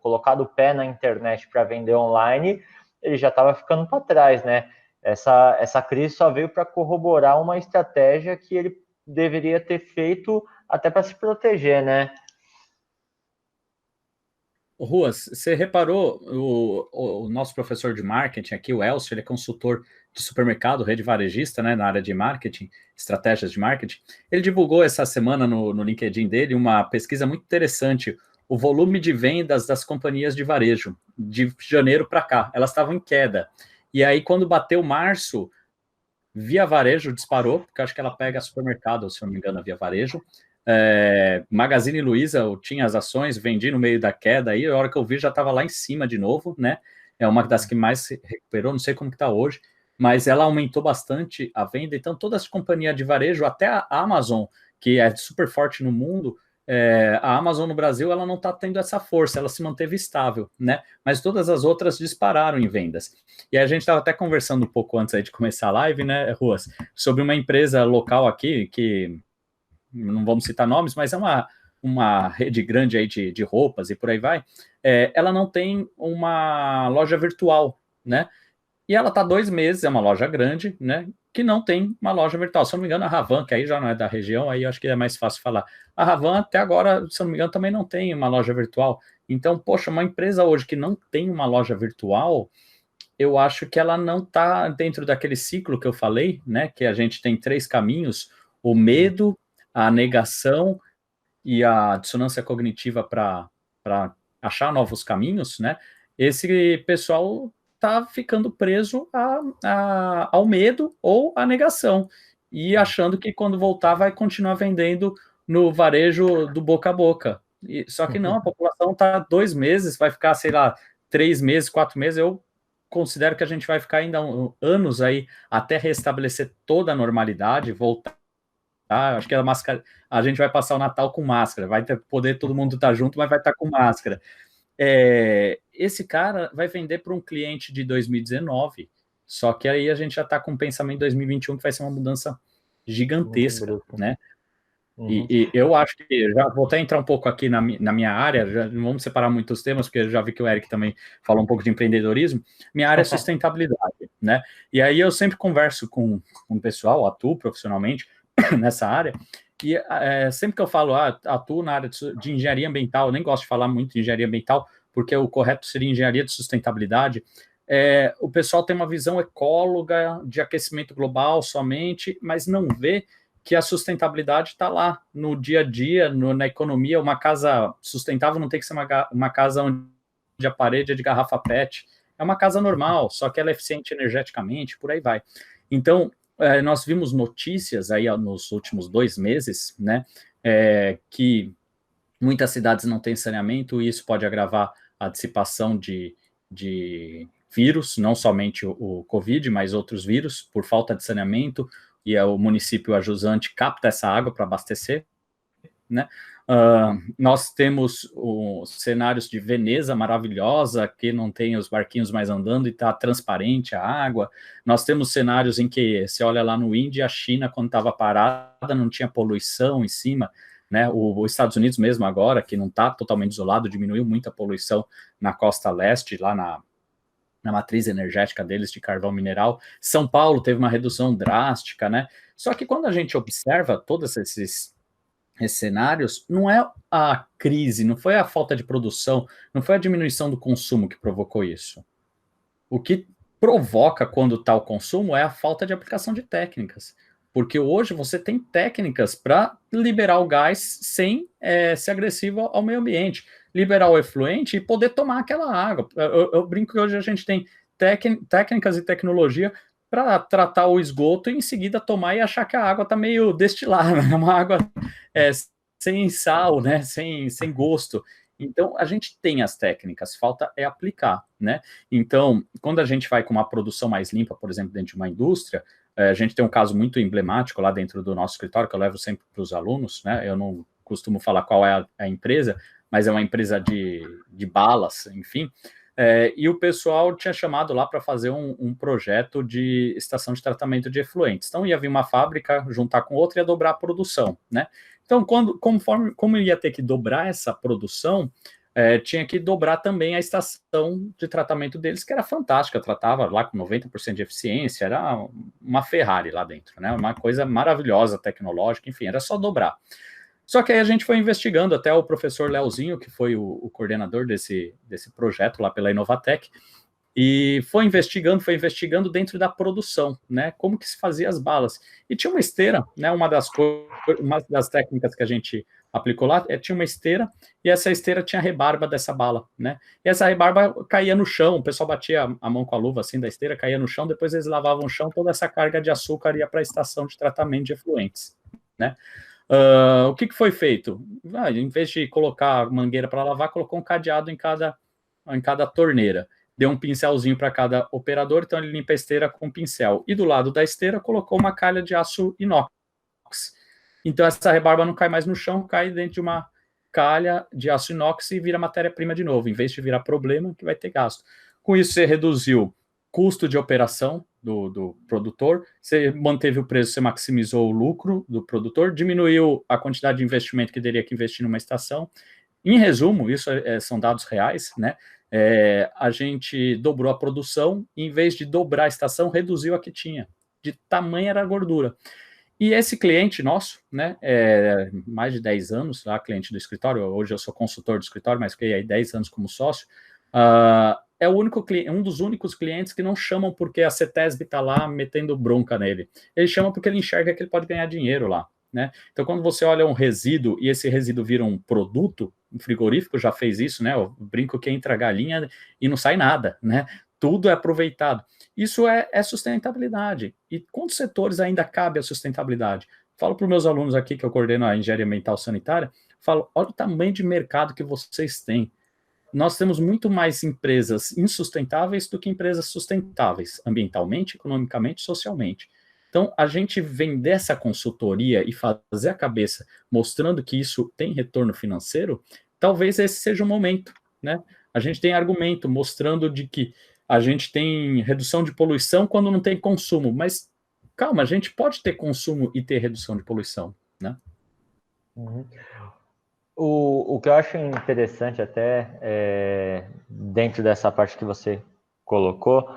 colocado o pé na internet para vender online, ele já estava ficando para trás, né? Essa crise só veio para corroborar uma estratégia que ele deveria ter feito até para se proteger, né? Ruas, você reparou, o nosso professor de marketing aqui, o Elcio, ele é consultor de supermercado, rede varejista, né, na área de marketing, estratégias de marketing. Ele divulgou essa semana no LinkedIn dele uma pesquisa muito interessante, o volume de vendas das companhias de varejo, de janeiro para cá, elas estavam em queda. E aí, quando bateu março, Via Varejo disparou, porque acho que ela pega supermercado, se eu não me engano, a Via Varejo. Magazine Luiza, eu tinha as ações, vendi no meio da queda aí, a hora que eu vi já estava lá em cima de novo, né? É uma das que mais se recuperou, não sei como que está hoje, mas ela aumentou bastante a venda. Então, todas as companhias de varejo, até a Amazon, que é super forte no mundo, a Amazon no Brasil, ela não está tendo essa força, ela se manteve estável, né? Mas todas as outras dispararam em vendas. E a gente estava até conversando um pouco antes aí de começar a live, né, Ruas, sobre uma empresa local aqui, que não vamos citar nomes, mas é uma rede grande aí de roupas e por aí vai, ela não tem uma loja virtual, né? E ela está 2 meses, é uma loja grande, né? Que não tem uma loja virtual. Se eu não me engano, a Ravan, que aí já não é da região, aí eu acho que é mais fácil falar. A Ravan, até agora, se eu não me engano, também não tem uma loja virtual. Então, poxa, uma empresa hoje que não tem uma loja virtual, eu acho que ela não está dentro daquele ciclo que eu falei, né? Que a gente tem 3 caminhos: o medo, a negação e a dissonância cognitiva para achar novos caminhos, né? Esse pessoal está ficando preso ao medo ou à negação e achando que quando voltar vai continuar vendendo no varejo do boca a boca. Só que não, a população está 2 meses, vai ficar, sei lá, 3 meses, 4 meses. Eu considero que a gente vai ficar ainda anos aí até restabelecer toda a normalidade, voltar. Acho que a gente vai passar o Natal com máscara, vai poder todo mundo estar junto, mas vai estar com máscara. Esse cara vai vender para um cliente de 2019, só que aí a gente já está com um pensamento em 2021 que vai ser uma mudança gigantesca, né? E eu acho que, já vou até entrar um pouco aqui na minha área, já não vamos separar muitos temas, porque eu já vi que o Eric também falou um pouco de empreendedorismo. Minha área é sustentabilidade, né? E aí eu sempre converso com o pessoal, atuo profissionalmente nessa área, E sempre que eu falo, atuo na área de engenharia ambiental, eu nem gosto de falar muito de engenharia ambiental, porque o correto seria engenharia de sustentabilidade, o pessoal tem uma visão ecóloga de aquecimento global somente, mas não vê que a sustentabilidade está lá no dia a dia, na economia. Uma casa sustentável não tem que ser uma casa onde a parede é de garrafa PET, é uma casa normal, só que ela é eficiente energeticamente, por aí vai. Então, nós vimos notícias aí nos últimos 2 meses, né, que muitas cidades não têm saneamento e isso pode agravar a dissipação de vírus, não somente o Covid, mas outros vírus, por falta de saneamento, e o município ajusante capta essa água para abastecer, né? Nós temos cenários de Veneza maravilhosa, que não tem os barquinhos mais andando e está transparente a água. Nós temos cenários em que você olha lá no Índia, a China, quando estava parada, não tinha poluição em cima, né? Os Estados Unidos mesmo agora, que não está totalmente isolado, diminuiu muito a poluição na costa leste, lá na matriz energética deles de carvão mineral. São Paulo teve uma redução drástica, né? Só que quando a gente observa todos esses cenários, não é a crise, não foi a falta de produção, não foi a diminuição do consumo que provocou isso. O que provoca quando está o consumo é a falta de aplicação de técnicas. Porque hoje você tem técnicas para liberar o gás sem ser agressivo ao meio ambiente, liberar o efluente e poder tomar aquela água. Eu brinco que hoje a gente tem técnicas e tecnologia para tratar o esgoto e em seguida tomar e achar que a água está meio destilada, né? Uma água sem sal, né? sem gosto. Então, a gente tem as técnicas, falta é aplicar, né? Então, quando a gente vai com uma produção mais limpa, por exemplo, dentro de uma indústria, a gente tem um caso muito emblemático lá dentro do nosso escritório, que eu levo sempre para os alunos, né? Eu não costumo falar qual é a empresa, mas é uma empresa de balas, enfim. E o pessoal tinha chamado lá para fazer um projeto de estação de tratamento de efluentes. Então, ia vir uma fábrica, juntar com outra e ia dobrar a produção, né? Então, como ia ter que dobrar essa produção, tinha que dobrar também a estação de tratamento deles, que era fantástica, tratava lá com 90% de eficiência, era uma Ferrari lá dentro, né? Uma coisa maravilhosa, tecnológica, enfim, era só dobrar. Só que aí a gente foi investigando, até o professor Leozinho, que foi o coordenador desse projeto lá pela Inovatec, e foi investigando dentro da produção, né, como que se fazia as balas. E tinha uma esteira, né, uma das técnicas que a gente aplicou lá, tinha uma esteira, e essa esteira tinha a rebarba dessa bala, né, e essa rebarba caía no chão, o pessoal batia a mão com a luva assim da esteira, caía no chão, depois eles lavavam o chão, toda essa carga de açúcar ia para a estação de tratamento de efluentes, né. O que foi feito? Em vez de colocar a mangueira para lavar, colocou um cadeado em cada torneira. Deu um pincelzinho para cada operador, então ele limpa a esteira com pincel. E do lado da esteira colocou uma calha de aço inox. Então essa rebarba não cai mais no chão, cai dentro de uma calha de aço inox e vira matéria-prima de novo, em vez de virar problema, que vai ter gasto. Com isso você reduziu custo de operação do produtor, você manteve o preço, você maximizou o lucro do produtor, diminuiu a quantidade de investimento que teria que investir numa estação. Em resumo, isso são dados reais, né? A gente dobrou a produção, e em vez de dobrar a estação, reduziu a que tinha. De tamanho era a gordura. E esse cliente nosso, né, mais de 10 anos, lá, cliente do escritório, hoje eu sou consultor do escritório, mas fiquei aí 10 anos como sócio, é um dos únicos clientes que não chamam porque a CETESB está lá metendo bronca nele. Ele chama porque ele enxerga que ele pode ganhar dinheiro lá, né? Então, quando você olha um resíduo e esse resíduo vira um produto, um frigorífico já fez isso, né? Eu brinco que entra galinha e não sai nada, né? Tudo é aproveitado. Isso é sustentabilidade. E quantos setores ainda cabe a sustentabilidade? Falo para os meus alunos aqui, que eu coordeno a engenharia ambiental sanitária, falo, olha o tamanho de mercado que vocês têm. Nós temos muito mais empresas insustentáveis do que empresas sustentáveis, ambientalmente, economicamente, socialmente. Então, a gente vender essa consultoria e fazer a cabeça mostrando que isso tem retorno financeiro, talvez esse seja o momento, né? A gente tem argumento mostrando de que a gente tem redução de poluição quando não tem consumo, mas calma, a gente pode ter consumo e ter redução de poluição, né? Uhum. O que eu acho interessante até, dentro dessa parte que você colocou,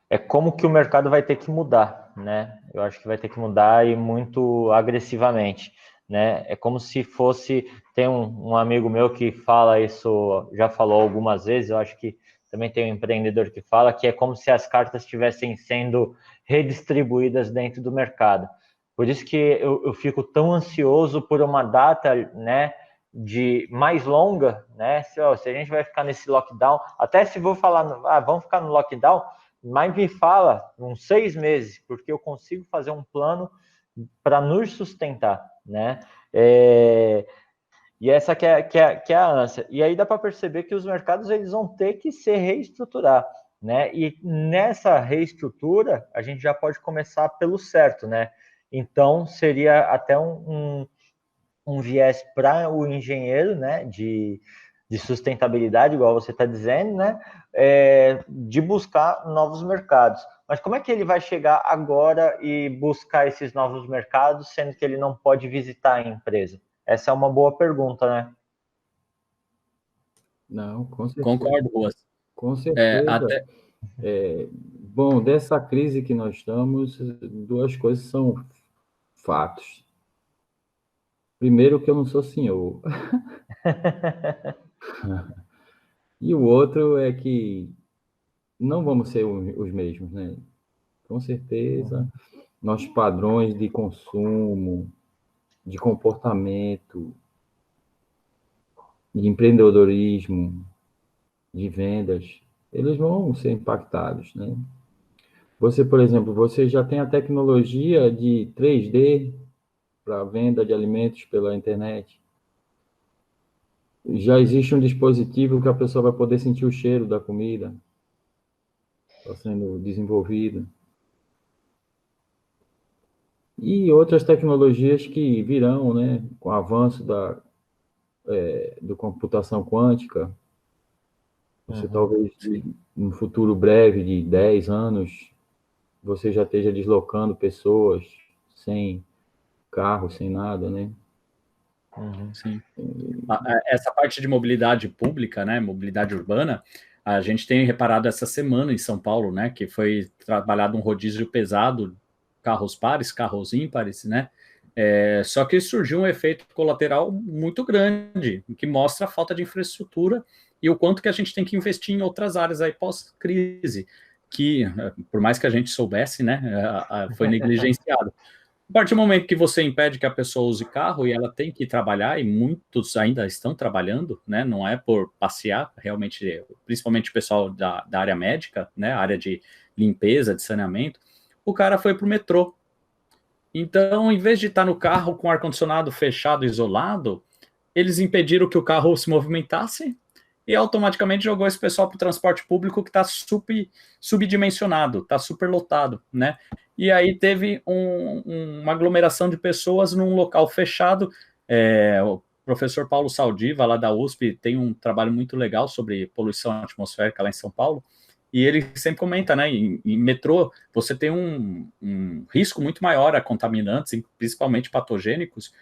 é como que o mercado vai ter que mudar, né? Eu acho que vai ter que mudar e muito agressivamente, né? É como se fosse... Tem um amigo meu que fala isso, já falou algumas vezes, eu acho que também tem um empreendedor que fala que é como se as cartas estivessem sendo redistribuídas dentro do mercado. Por isso que eu fico tão ansioso por uma data, né, de mais longa, né? Se a gente vai ficar nesse lockdown, até se vou falar, vamos ficar no lockdown, mas me fala uns 6 meses, porque eu consigo fazer um plano para nos sustentar, né? E essa que é a ânsia. E aí dá para perceber que os mercados eles vão ter que se reestruturar, né? E nessa reestrutura a gente já pode começar pelo certo, né? Então seria até um viés para o engenheiro, né? De sustentabilidade, igual você está dizendo, né? De buscar novos mercados. Mas como é que ele vai chegar agora e buscar esses novos mercados, sendo que ele não pode visitar a empresa? Essa é uma boa pergunta, né? Não, com certeza. Concordo, Ruas. Com certeza. Bom, dessa crise que nós estamos, duas coisas são fatos. Primeiro, que eu não sou senhor. E o outro é que não vamos ser os mesmos, né? Com certeza, nossos padrões de consumo, de comportamento, de empreendedorismo, de vendas, eles vão ser impactados, né? Você, por exemplo, você já tem a tecnologia de 3D para venda de alimentos pela internet. Já existe um dispositivo que a pessoa vai poder sentir o cheiro da comida. Está sendo desenvolvido. E outras tecnologias que virão, né, com o avanço do computação quântica. Você talvez, no futuro breve, de 10 anos, você já esteja deslocando pessoas sem carro, sem nada, né? Sim. Essa parte de mobilidade pública, né, mobilidade urbana, a gente tem reparado essa semana em São Paulo, né, que foi trabalhado um rodízio pesado, carros pares, carros ímpares, né, só que surgiu um efeito colateral muito grande, que mostra a falta de infraestrutura e o quanto que a gente tem que investir em outras áreas aí pós-crise, que, por mais que a gente soubesse, né, foi negligenciado. A partir do momento que você impede que a pessoa use carro e ela tem que trabalhar, e muitos ainda estão trabalhando, né, não é por passear, realmente, principalmente o pessoal da área médica, né, área de limpeza, de saneamento, o cara foi para o metrô. Então, em vez de estar no carro com o ar-condicionado fechado, isolado, eles impediram que o carro se movimentasse e automaticamente jogou esse pessoal para o transporte público que está subdimensionado, está superlotado, né? E aí teve uma aglomeração de pessoas num local fechado. O professor Paulo Saldiva, lá da USP, tem um trabalho muito legal sobre poluição atmosférica lá em São Paulo, e ele sempre comenta, né, em metrô, você tem um risco muito maior a contaminantes, principalmente patogênicos,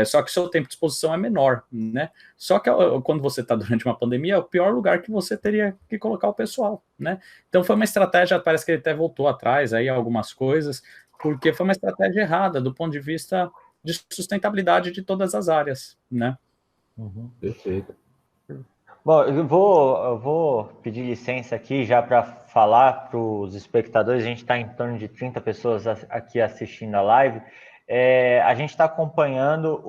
só que o seu tempo de exposição é menor, né? Só que quando você está durante uma pandemia, é o pior lugar que você teria que colocar o pessoal, né? Então foi uma estratégia, parece que ele até voltou atrás aí algumas coisas, porque foi uma estratégia errada do ponto de vista de sustentabilidade de todas as áreas, né? Perfeito. Bom, eu vou pedir licença aqui já para falar para os espectadores. A gente está em torno de 30 pessoas aqui assistindo a live. A gente está acompanhando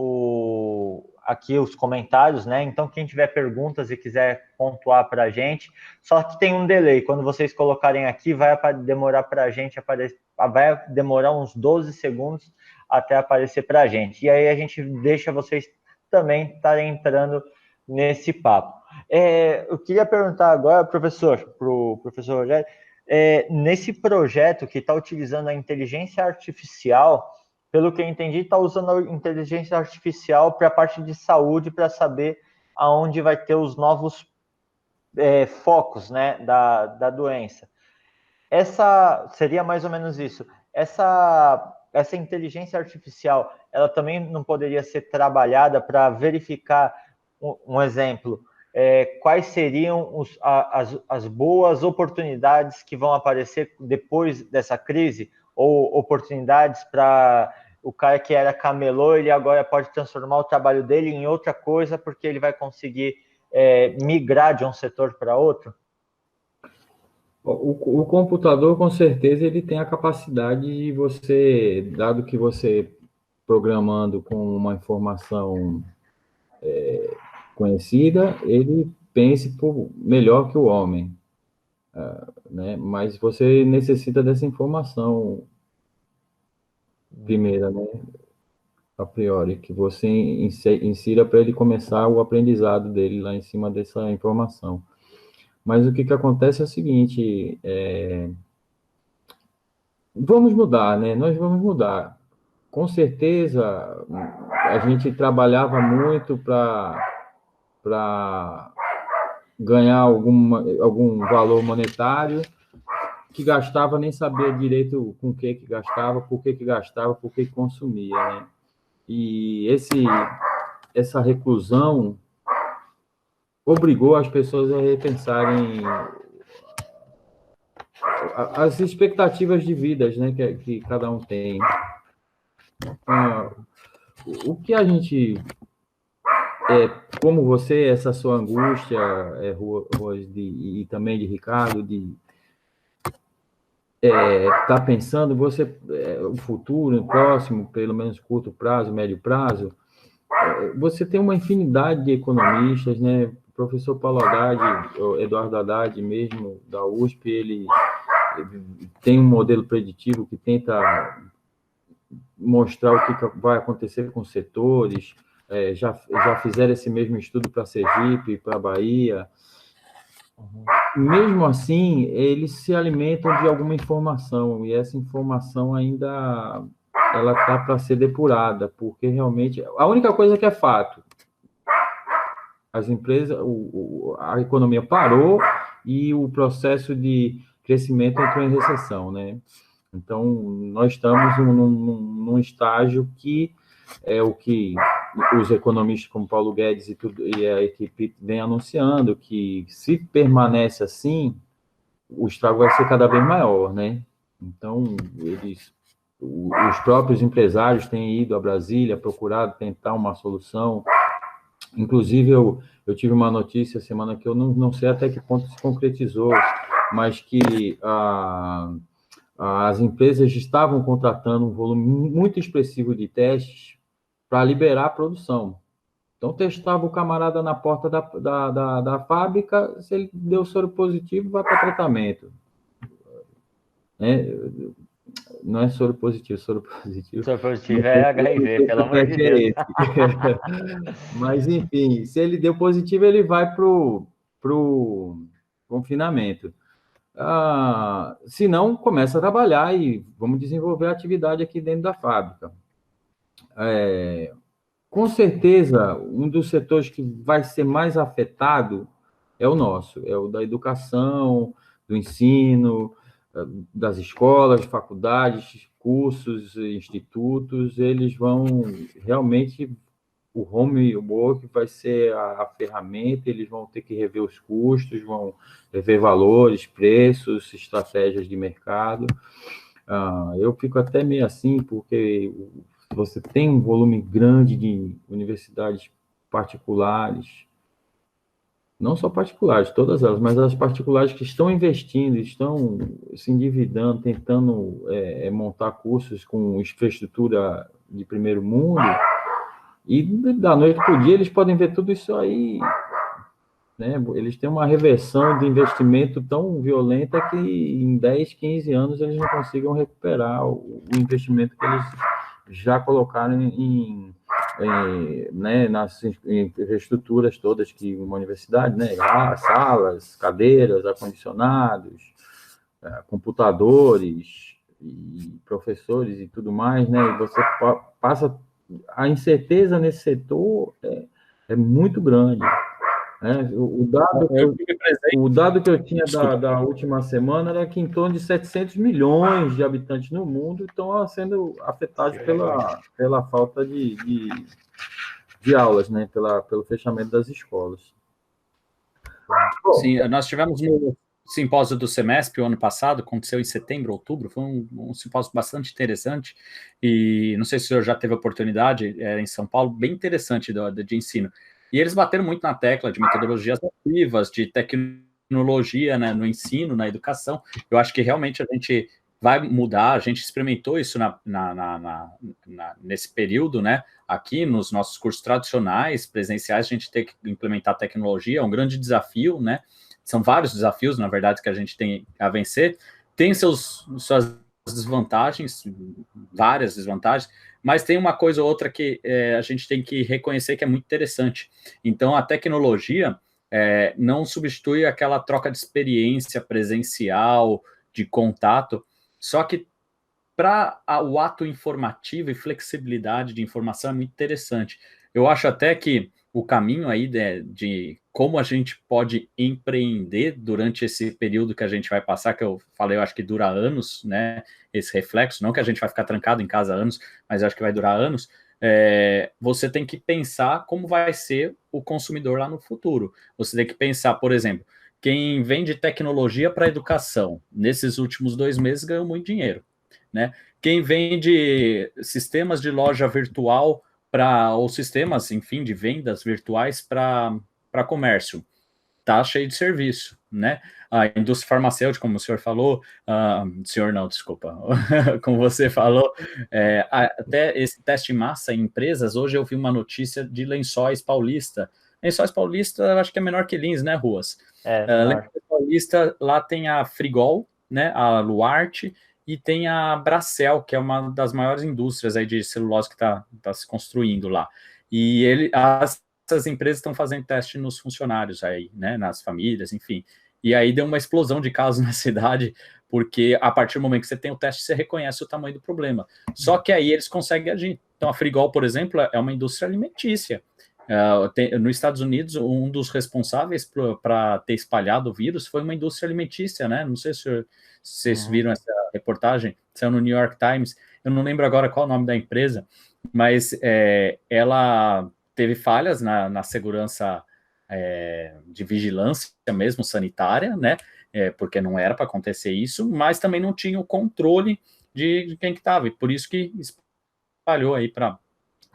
aqui os comentários, né? Então, quem tiver perguntas e quiser pontuar para a gente, só que tem um delay. Quando vocês colocarem aqui, vai demorar para a gente aparecer, vai demorar uns 12 segundos até aparecer para a gente. E aí a gente deixa vocês também estarem entrando nesse papo. Eu queria perguntar agora, professor, para o professor Rogério, nesse projeto que está utilizando a inteligência artificial, pelo que eu entendi, está usando a inteligência artificial para a parte de saúde, para saber aonde vai ter os novos focos, né, da doença. Seria mais ou menos isso. Essa inteligência artificial, ela também não poderia ser trabalhada para verificar, um exemplo, quais seriam as boas oportunidades que vão aparecer depois dessa crise, ou oportunidades para o cara que era camelô, ele agora pode transformar o trabalho dele em outra coisa, porque ele vai conseguir migrar de um setor para outro? O computador, com certeza, ele tem a capacidade de você, dado que você programando com uma informação conhecida, ele pense melhor que o homem, né? Mas você necessita dessa informação primeira, né? A priori, que você insira para ele começar o aprendizado dele lá em cima dessa informação. Mas o que acontece é o seguinte, vamos mudar, né? Nós vamos mudar. Com certeza, a gente trabalhava muito para ganhar algum valor monetário, que gastava, nem sabia direito com o que gastava, por que gastava, por que consumia, né? E essa reclusão obrigou as pessoas a repensarem as expectativas de vidas, né, que cada um tem. O que a gente, como você, essa sua angústia, e também de Ricardo, de tá pensando, você, o futuro, o próximo, pelo menos curto prazo, médio prazo, você tem uma infinidade de economistas, né? O professor Paulo Haddad, o Eduardo Haddad mesmo, da USP, ele tem um modelo preditivo que tenta mostrar o que vai acontecer com os setores, já fizeram esse mesmo estudo para Sergipe, para Bahia. Mesmo assim, eles se alimentam de alguma informação, e essa informação ainda ela está para ser depurada, porque realmente a única coisa que é fato, as empresas, a economia parou e o processo de crescimento entrou em recessão, né? Então, nós estamos num estágio que é o que os economistas como Paulo Guedes e a equipe vem anunciando, que se permanece assim, o estrago vai ser cada vez maior, né? Então, os próprios empresários têm ido a Brasília, procurado tentar uma solução. Inclusive, eu tive uma notícia semana que eu não sei até que ponto se concretizou, mas que as empresas estavam contratando um volume muito expressivo de testes para liberar a produção. Então, testava o camarada na porta da fábrica, se ele deu soro positivo, vai para tratamento. Não é soro positivo, soro positivo. Soro positivo é HIV, pelo amor de Deus. Mas, enfim, se ele deu positivo, ele vai para o confinamento. Se não, começa a trabalhar e vamos desenvolver a atividade aqui dentro da fábrica. Com certeza, um dos setores que vai ser mais afetado é o nosso, é o da educação, do ensino, das escolas, faculdades, cursos, institutos. Eles vão realmente, o home work vai ser a ferramenta, eles vão ter que rever os custos, vão rever valores, preços, estratégias de mercado. Eu fico até meio assim, porque você tem um volume grande de universidades particulares, não só particulares, todas elas, mas as particulares que estão investindo, estão se endividando, tentando montar cursos com infraestrutura de primeiro mundo, e da noite para o dia eles podem ver tudo isso aí, né? Eles têm uma reversão de investimento tão violenta que em 10, 15 anos eles não consigam recuperar o investimento que eles já colocaram nas infraestruturas todas que uma universidade, né? Salas, cadeiras, ar-condicionados, computadores, e professores e tudo mais, né? E você passa... A incerteza nesse setor é muito grande. Né? O dado que eu tinha da última semana era que em torno de 700 milhões de habitantes no mundo estão sendo afetados pela falta de aulas, né? Pelo fechamento das escolas. Sim, nós tivemos simpósio do Semesp, o ano passado, aconteceu em setembro, outubro, foi um simpósio bastante interessante, e não sei se o senhor já teve a oportunidade, em São Paulo, bem interessante de ensino. E eles bateram muito na tecla de metodologias ativas, de tecnologia, né, no ensino, na educação. Eu acho que realmente a gente vai mudar, a gente experimentou isso nesse período, né, aqui nos nossos cursos tradicionais, presenciais, a gente tem que implementar tecnologia, é um grande desafio, né, são vários desafios, na verdade, que a gente tem a vencer, tem suas desvantagens, várias desvantagens, mas tem uma coisa ou outra que a gente tem que reconhecer que é muito interessante. Então, a tecnologia não substitui aquela troca de experiência presencial, de contato, só que para o ato informativo e flexibilidade de informação é muito interessante. Eu acho até que o caminho aí de como a gente pode empreender durante esse período que a gente vai passar, que eu falei, eu acho que dura anos, né, esse reflexo, não que a gente vai ficar trancado em casa anos, mas eu acho que vai durar anos, você tem que pensar como vai ser o consumidor lá no futuro. Você tem que pensar, por exemplo, quem vende tecnologia para educação, nesses últimos 2 meses ganhou muito dinheiro, né? Quem vende sistemas de loja virtual ou sistemas, enfim, de vendas virtuais para comércio, tá cheio de serviço, né? A indústria farmacêutica, como o senhor falou, senhor não, desculpa, como você falou, até esse teste em massa em empresas, hoje eu vi uma notícia de Lençóis Paulista. Lençóis Paulista, eu acho que é menor que Lins, né, Ruas? Lençóis Paulista, lá tem a Frigol, né, a Luarte, e tem a Bracel, que é uma das maiores indústrias aí de celulose que está se construindo lá. E essas empresas estão fazendo teste nos funcionários aí, né, nas famílias, enfim. E aí deu uma explosão de casos na cidade, porque a partir do momento que você tem o teste, você reconhece o tamanho do problema. Só que aí eles conseguem agir. Então a Frigol, por exemplo, é uma indústria alimentícia. Nos Estados Unidos, um dos responsáveis para ter espalhado o vírus foi uma indústria alimentícia, né? Não sei se vocês viram essa reportagem, saiu no New York Times, eu não lembro agora qual é o nome da empresa, mas ela teve falhas na segurança de vigilância mesmo, sanitária, né? Porque não era para acontecer isso, mas também não tinha o controle de quem que estava, e por isso que espalhou aí para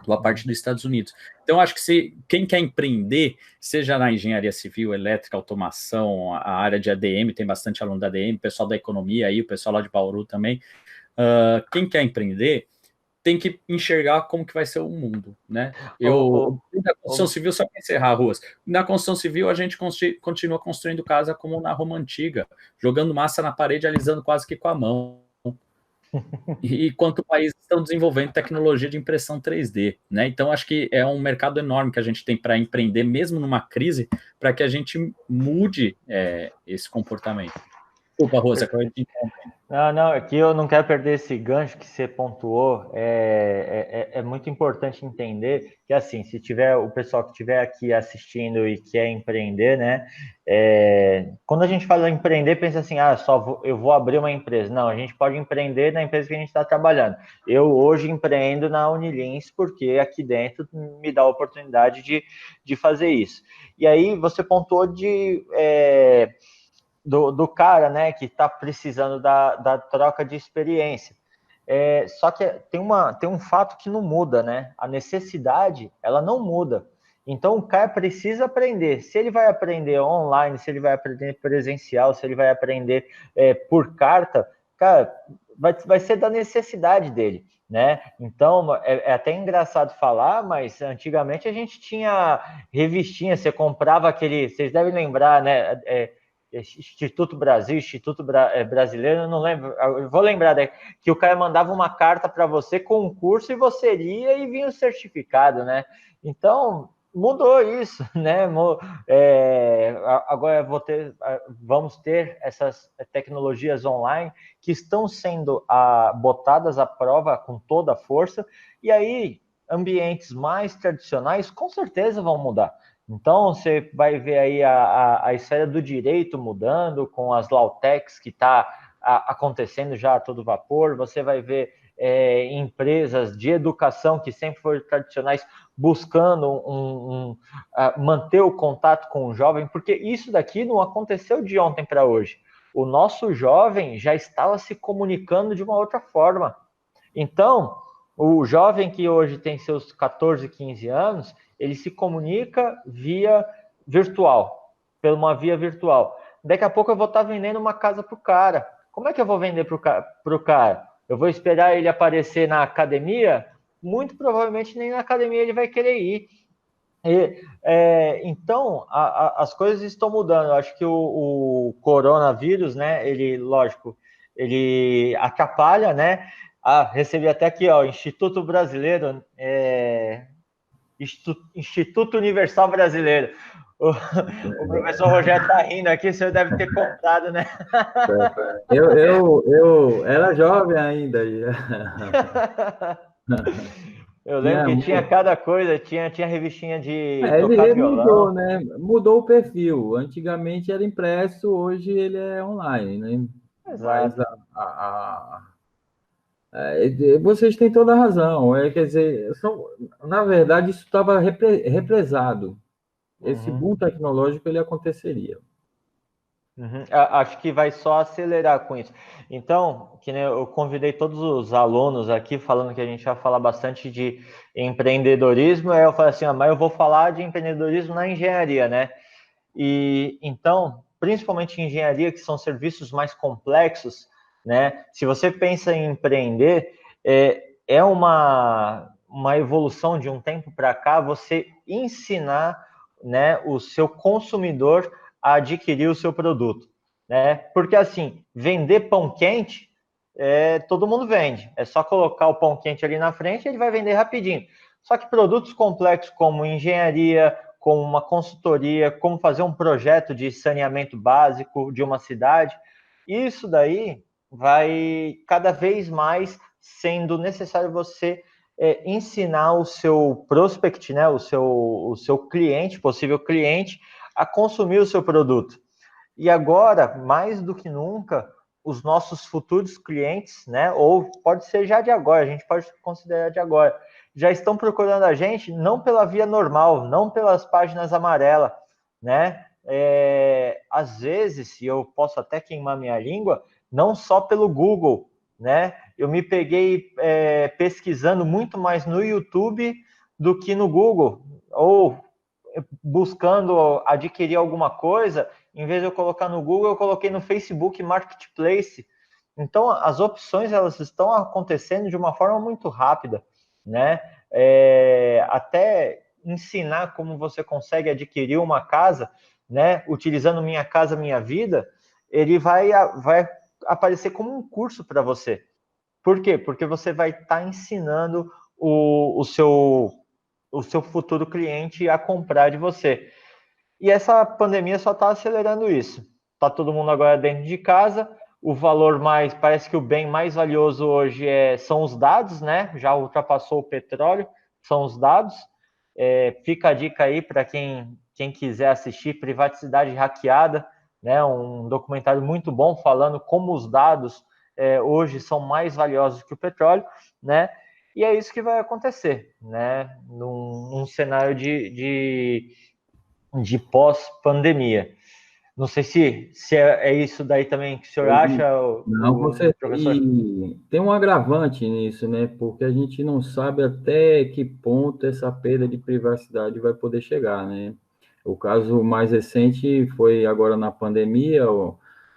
boa parte dos Estados Unidos. Então, acho que quem quer empreender, seja na engenharia civil, elétrica, automação, a área de ADM, tem bastante aluno da ADM, o pessoal da economia aí, o pessoal lá de Bauru também, quem quer empreender tem que enxergar como que vai ser o mundo, né? Na construção civil, só para encerrar, Ruas, na construção civil a gente continua construindo casa como na Roma Antiga, jogando massa na parede, alisando quase que com a mão. E quanto países estão desenvolvendo tecnologia de impressão 3D, né? Então, acho que é um mercado enorme que a gente tem para empreender, mesmo numa crise, para que a gente mude esse comportamento. Desculpa, Rosa, acabei de interromper. Não, aqui eu não quero perder esse gancho que você pontuou. É muito importante entender que, assim, se tiver o pessoal que estiver aqui assistindo e quer empreender, né? Quando a gente fala empreender, pensa assim, eu vou abrir uma empresa. Não, a gente pode empreender na empresa que a gente está trabalhando. Eu hoje empreendo na Unilins porque aqui dentro me dá a oportunidade de fazer isso. E aí você pontuou do cara, né, que está precisando da troca de experiência. Só que tem um fato que não muda, né? A necessidade, ela não muda. Então, o cara precisa aprender. Se ele vai aprender online, se ele vai aprender presencial, se ele vai aprender por carta, cara, vai ser da necessidade dele, né? Então, é até engraçado falar, mas antigamente a gente tinha revistinha, você comprava aquele... Vocês devem lembrar, né? Instituto Brasil, Instituto Brasileiro, eu não lembro, eu vou lembrar que o cara mandava uma carta para você com um curso e você lia e vinha o certificado, né? Então, mudou isso, né? Agora vamos ter essas tecnologias online que estão sendo botadas à prova com toda a força, e aí ambientes mais tradicionais com certeza vão mudar. Então, você vai ver aí a esfera do direito mudando, com as Lautechs que está acontecendo já a todo vapor. Você vai ver empresas de educação que sempre foram tradicionais buscando manter o contato com o jovem, porque isso daqui não aconteceu de ontem para hoje. O nosso jovem já estava se comunicando de uma outra forma. Então, o jovem que hoje tem seus 14, 15 anos, ele se comunica via virtual, por uma via virtual. Daqui a pouco eu vou estar vendendo uma casa para o cara. Como é que eu vou vender para o cara? Eu vou esperar ele aparecer na academia? Muito provavelmente nem na academia ele vai querer ir. Então, as coisas estão mudando. Eu acho que o coronavírus, né, ele, lógico, ele atrapalha, né? Recebi até aqui, ó, Instituto Brasileiro, Instituto Universal Brasileiro. O professor Rogério está rindo aqui, o senhor deve ter comprado, né? Eu era jovem ainda. Eu lembro que tinha cada coisa, tinha revistinha de tocar Ele violão. mudou, né? Mudou o perfil. Antigamente era impresso, hoje ele é online, né? Exato. Mas vocês têm toda a razão. Quer dizer, na verdade, isso estava represado. Esse boom tecnológico ele aconteceria. Acho que vai só acelerar com isso. Então, que nem eu convidei todos os alunos aqui, falando que a gente vai falar bastante de empreendedorismo. Aí eu falei assim, mas eu vou falar de empreendedorismo na engenharia, né? E então, principalmente em engenharia, que são serviços mais complexos, né? Se você pensa em empreender, é uma evolução de um tempo para cá, você ensinar, né, o seu consumidor a adquirir o seu produto, né? Porque assim, vender pão quente, todo mundo vende. É só colocar o pão quente ali na frente, ele vai vender rapidinho. Só que produtos complexos como engenharia, como uma consultoria, como fazer um projeto de saneamento básico de uma cidade, isso daí vai cada vez mais sendo necessário você ensinar o seu prospect, né, o seu cliente, possível cliente, a consumir o seu produto. E agora, mais do que nunca, os nossos futuros clientes, né, ou pode ser já de agora, a gente pode considerar de agora, já estão procurando a gente não pela via normal, não pelas páginas amarelas, né? Às vezes, e eu posso até queimar minha língua, não só pelo Google, né? Eu me peguei pesquisando muito mais no YouTube do que no Google, ou buscando adquirir alguma coisa, em vez de eu colocar no Google, eu coloquei no Facebook Marketplace. Então, as opções elas estão acontecendo de uma forma muito rápida, né? Até ensinar como você consegue adquirir uma casa, né? Utilizando Minha Casa Minha Vida, ele vai aparecer como um curso para você. Por quê? Porque você vai estar ensinando o seu futuro cliente a comprar de você. E essa pandemia só está acelerando isso. Está todo mundo agora dentro de casa. O valor parece que o bem mais valioso hoje são os dados, né? Já ultrapassou o petróleo, são os dados. Fica a dica aí para quem quiser assistir Privacidade Hackeada, né? Um documentário muito bom falando como os dados hoje são mais valiosos que o petróleo, né? E é isso que vai acontecer, né? Num cenário de pós-pandemia. Não sei se é isso daí também que o senhor acha, Não, você professor? e tem um agravante nisso, né? Porque a gente não sabe até que ponto essa perda de privacidade vai poder chegar, né? O caso mais recente foi agora na pandemia,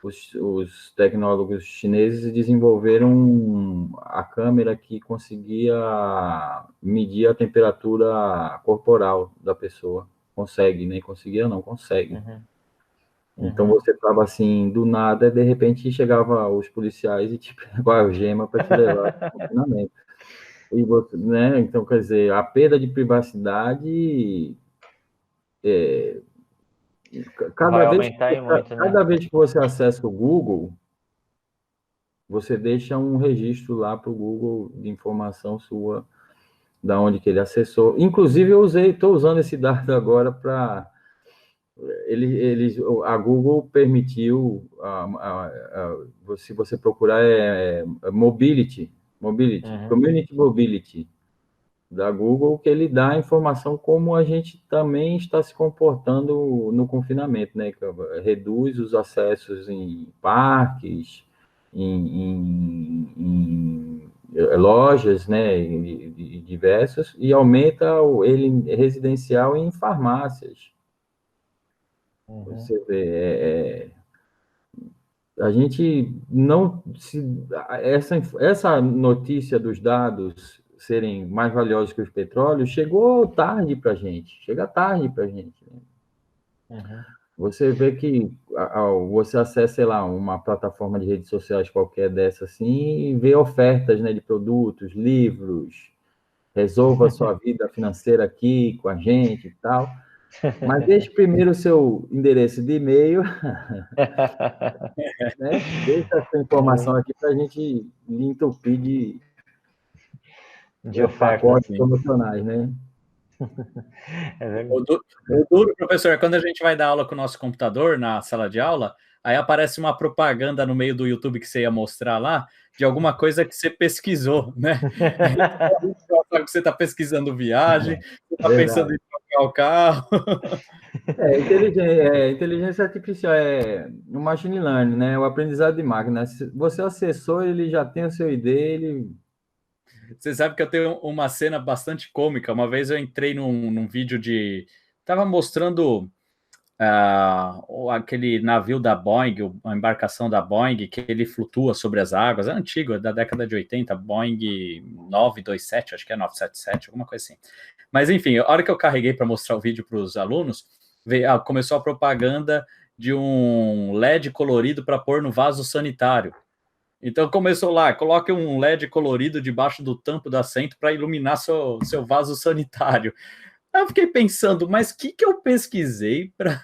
os tecnólogos chineses desenvolveram a câmera que conseguia medir a temperatura corporal da pessoa. Consegue, nem conseguia, não consegue. Então você estava assim, do nada, de repente chegava os policiais e te pegavam a algema para te levar para o confinamento. E você, né? Então, quer dizer, a perda de privacidade vai aumentar muito, né? cada vez que você acessa o Google, você deixa um registro lá para o Google de informação sua, da onde que ele acessou. Inclusive, eu estou usando esse dado agora para a Google permitiu, se você procurar, mobility, community mobility. da Google, que ele dá a informação como a gente também está se comportando no confinamento, né? Que reduz os acessos em parques, em lojas, né? Diversas, e aumenta ele residencial em farmácias. Você vê, a gente não essa notícia dos dados serem mais valiosos que os petróleos chegou tarde para a gente, chega tarde para a gente, né? Você vê que você acessa, sei lá, uma plataforma de redes sociais qualquer dessa assim e vê ofertas, né, de produtos, livros, resolva a sua vida financeira aqui com a gente e tal. Mas deixe primeiro o seu endereço de e-mail, né? Deixa essa informação aqui para a gente lhe entupir de ofertas, pacotes promocionais, né? É verdade. O duro, professor, é quando a gente vai dar aula com o nosso computador na sala de aula, aí aparece uma propaganda no meio do YouTube que você ia mostrar lá, de alguma coisa que você pesquisou, né? Aí você está pesquisando viagem, você está pensando em trocar o carro. Inteligência artificial é o machine learning, né? O aprendizado de máquina. Se você acessou, ele já tem o seu ID, ele... Você sabe que eu tenho uma cena bastante cômica. Uma vez eu entrei num vídeo de... Tava mostrando aquele navio da Boeing, a embarcação da Boeing, que ele flutua sobre as águas. É antigo, é da década de 80, Boeing 927, acho que é 977, alguma coisa assim. Mas enfim, a hora que eu carreguei para mostrar o vídeo para os alunos, começou a propaganda de um LED colorido para pôr no vaso sanitário. Então começou lá, coloque um LED colorido debaixo do tampo do assento para iluminar seu vaso sanitário. Aí eu fiquei pensando, mas o que eu pesquisei para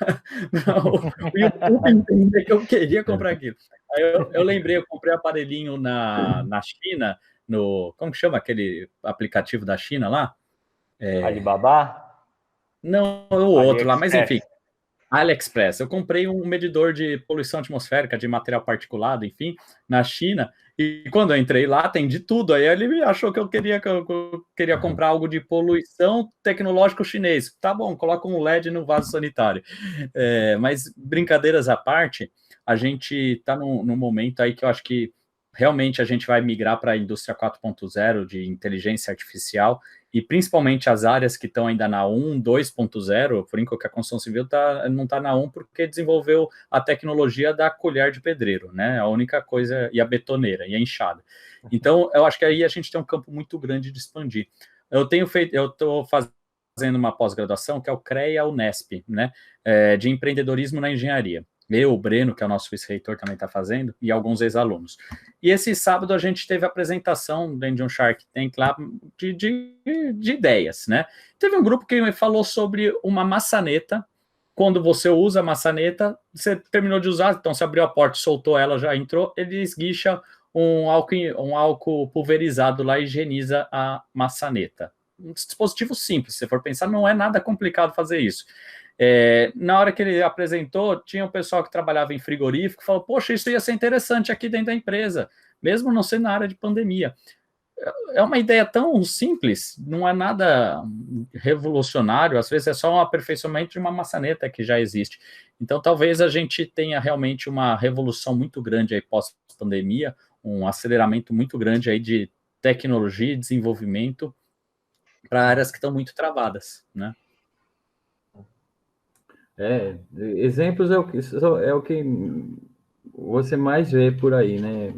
o YouTube entender que eu queria comprar aquilo? Aí eu lembrei, eu comprei aparelhinho na China, como que chama aquele aplicativo da China lá? Alibaba? Não, o outro lá, mas AliExpress. enfim. AliExpress. Eu comprei um medidor de poluição atmosférica de material particulado, enfim, na China. E quando eu entrei lá, tem de tudo. Aí ele achou que eu queria comprar algo de poluição tecnológico chinês. Tá bom, coloca um LED no vaso sanitário. Mas brincadeiras à parte, a gente está num momento aí que eu acho que realmente a gente vai migrar para a indústria 4.0 de inteligência artificial, e principalmente as áreas que estão ainda na 1, 2.0, por enquanto que a construção civil não está na 1 porque desenvolveu a tecnologia da colher de pedreiro, né? A única coisa, e a betoneira, e a enxada. Então, eu acho que aí a gente tem um campo muito grande de expandir. Eu estou fazendo uma pós-graduação que é o CREA Unesp, né? De empreendedorismo na engenharia. Eu, o Breno, que é o nosso vice-reitor, também está fazendo, e alguns ex-alunos. E esse sábado a gente teve a apresentação dentro de um Shark Tank lá de ideias, né? Teve um grupo que falou sobre uma maçaneta. Quando você usa a maçaneta, você terminou de usar, então você abriu a porta, soltou ela, já entrou, ele esguicha um álcool pulverizado lá e higieniza a maçaneta. Um dispositivo simples, se você for pensar, não é nada complicado fazer isso. Na hora que ele apresentou, tinha um pessoal que trabalhava em frigorífico que falou, poxa, isso ia ser interessante aqui dentro da empresa, mesmo não sendo na área de pandemia. É uma ideia tão simples, não é nada revolucionário, às vezes é só um aperfeiçoamento de uma maçaneta que já existe. Então, talvez a gente tenha realmente uma revolução muito grande aí pós-pandemia, um aceleramento muito grande aí de tecnologia e desenvolvimento para áreas que estão muito travadas, né? Exemplos é o que você mais vê por aí, né?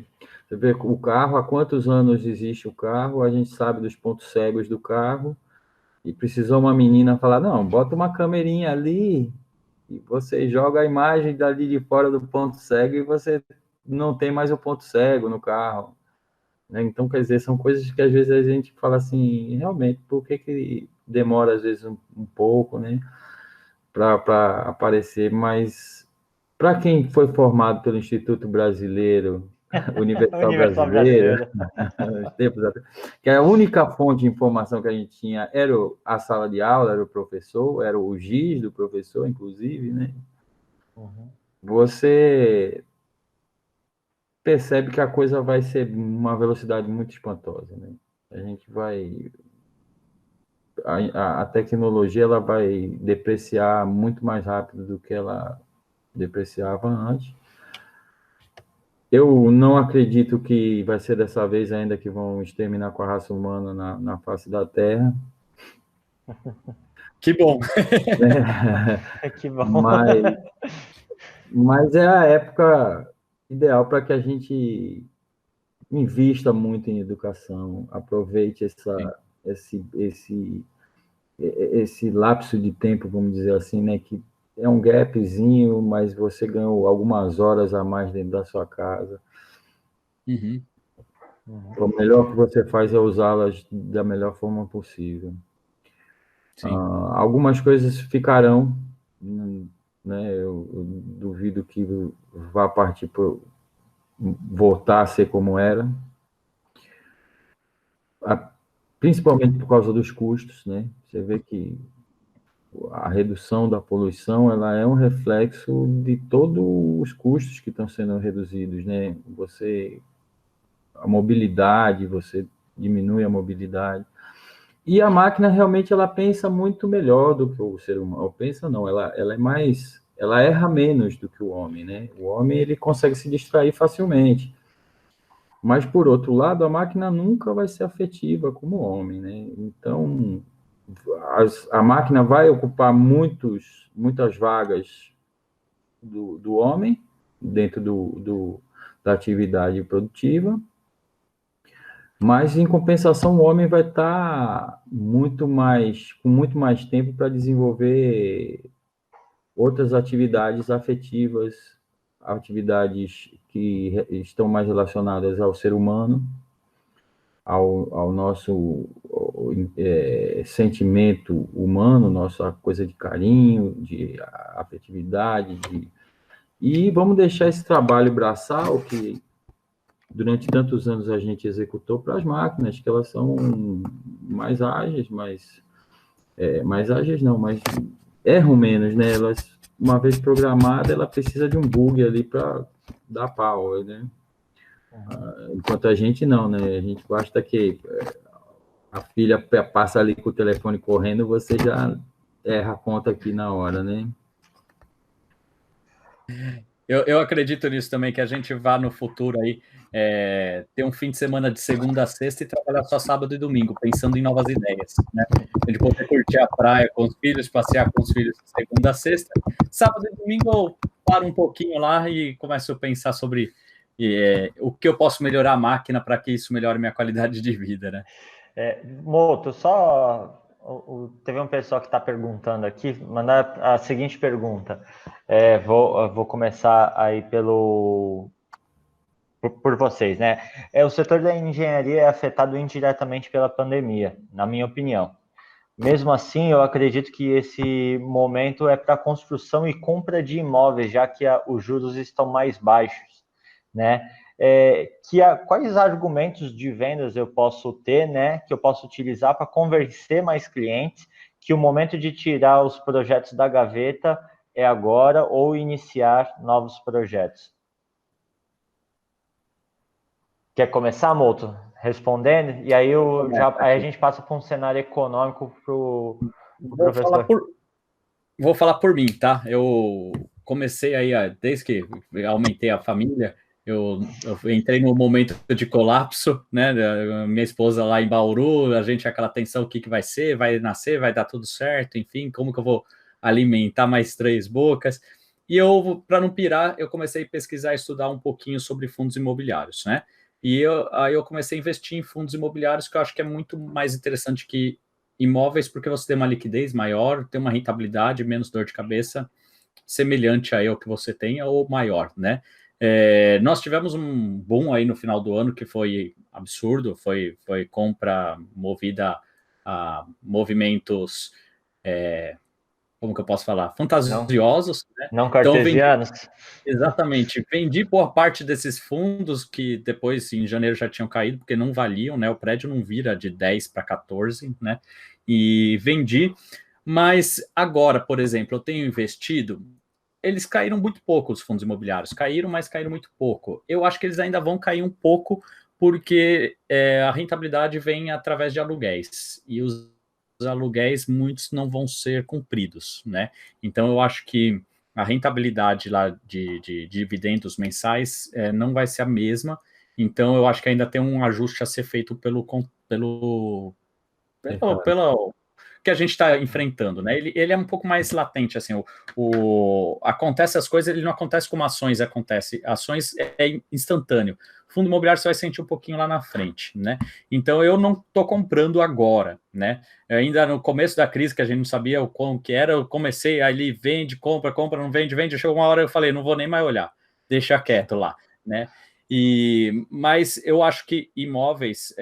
Você vê o carro, há quantos anos existe o carro, a gente sabe dos pontos cegos do carro, e precisou uma menina falar, não, bota uma câmerinha ali, e você joga a imagem dali de fora do ponto cego, e você não tem mais o ponto cego no carro. Né? Então, quer dizer, são coisas que às vezes a gente fala assim, realmente, por que demora às vezes um pouco, né? Para aparecer, mas para quem foi formado pelo Instituto Brasileiro, Universal Brasileiro, que a única fonte de informação que a gente tinha era a sala de aula, era o professor, era o giz do professor, inclusive, né? Você percebe que a coisa vai ser uma velocidade muito espantosa, né? A gente vai a tecnologia ela vai depreciar muito mais rápido do que ela depreciava antes. Eu não acredito que vai ser dessa vez ainda que vão exterminar com a raça humana na face da Terra. Que bom. Que bom. Mas é a época ideal para que a gente invista muito em educação, aproveite esse lapso de tempo, vamos dizer assim, né, que é um gapzinho, mas você ganhou algumas horas a mais dentro da sua casa. Uhum. O melhor que você faz é usá-las da melhor forma possível. Algumas coisas ficarão, né, eu duvido que vá partir por voltar a ser como era, principalmente por causa dos custos, né? Você vê que a redução da poluição ela é um reflexo de todos os custos que estão sendo reduzidos, né? A mobilidade, você diminui a mobilidade. E a máquina realmente ela pensa muito melhor do que o ser humano. Ou pensa não, ela é mais, ela erra menos do que o homem, né? O homem ele consegue se distrair facilmente. Mas por outro lado, a máquina nunca vai ser afetiva como o homem, né? Então, a máquina vai ocupar muitas vagas do homem dentro da atividade produtiva, mas em compensação o homem vai estar com muito mais tempo para desenvolver outras atividades afetivas, atividades que estão mais relacionadas ao ser humano, ao nosso sentimento humano, nossa coisa de carinho, de afetividade, e vamos deixar esse trabalho braçal que durante tantos anos a gente executou para as máquinas, que elas são mais ágeis, mais ágeis não, mas erram menos, né? Elas, uma vez programada, ela precisa de um bug ali para dar power, né? Enquanto a gente não, né? A gente basta que a filha passa ali com o telefone correndo, você já erra a conta aqui na hora, né? Eu acredito nisso também, que a gente vá no futuro aí ter um fim de semana de segunda a sexta e trabalhar só sábado e domingo, pensando em novas ideias, né? A gente poder curtir a praia com os filhos, passear com os filhos de segunda a sexta. Sábado e domingo eu paro um pouquinho lá e começo a pensar sobre o que eu posso melhorar a máquina para que isso melhore minha qualidade de vida, né? Moto, só teve um pessoal que está perguntando aqui, mandar a seguinte pergunta. Vou começar aí por vocês, né? O setor da engenharia é afetado indiretamente pela pandemia, na minha opinião. Mesmo assim, eu acredito que esse momento é para construção e compra de imóveis, já que os juros estão mais baixos, né? Quais argumentos de vendas eu posso ter, né? Que eu posso utilizar para convencer mais clientes que o momento de tirar os projetos da gaveta é agora ou iniciar novos projetos? Quer começar, Moto? Respondendo? E aí, aí a gente passa para um cenário econômico para o professor. Vou falar por mim, tá? Eu comecei aí, desde que aumentei a família, eu entrei no momento de colapso, né? Minha esposa lá em Bauru, a gente aquela tensão, o que vai ser, vai nascer, vai dar tudo certo, enfim, como que eu vou alimentar mais 3 bocas? E eu, para não pirar, eu comecei a pesquisar e estudar um pouquinho sobre fundos imobiliários, né? E aí eu comecei a investir em fundos imobiliários, que eu acho que é muito mais interessante que imóveis, porque você tem uma liquidez maior, tem uma rentabilidade, menos dor de cabeça, semelhante aí ao que você tem, ou maior, né? Nós tivemos um boom aí no final do ano, que foi absurdo, foi compra movida a movimentos, como que eu posso falar? Fantasiosos, né? Não cartesianos. Então, exatamente. Vendi boa parte desses fundos que depois, em janeiro, já tinham caído, porque não valiam, né? O prédio não vira de 10 para 14, né? E vendi. Mas agora, por exemplo, eu tenho investido, eles caíram muito pouco, os fundos imobiliários. Caíram, mas caíram muito pouco. Eu acho que eles ainda vão cair um pouco, porque a rentabilidade vem através de aluguéis. E os aluguéis, muitos não vão ser cumpridos, né? Então, eu acho que a rentabilidade lá de dividendos mensais não vai ser a mesma. Então, eu acho que ainda tem um ajuste a ser feito pelo que a gente está enfrentando, né? Ele é um pouco mais latente, assim, acontece as coisas, ele não acontece como ações acontece, ações é instantâneo. Fundo imobiliário você vai sentir um pouquinho lá na frente, né? Então eu não estou comprando agora, né? Ainda no começo da crise, que a gente não sabia o como que era, eu comecei ali, vende, compra, não vende, chegou uma hora eu falei, não vou nem mais olhar, deixa quieto lá, né? Mas eu acho que imóveis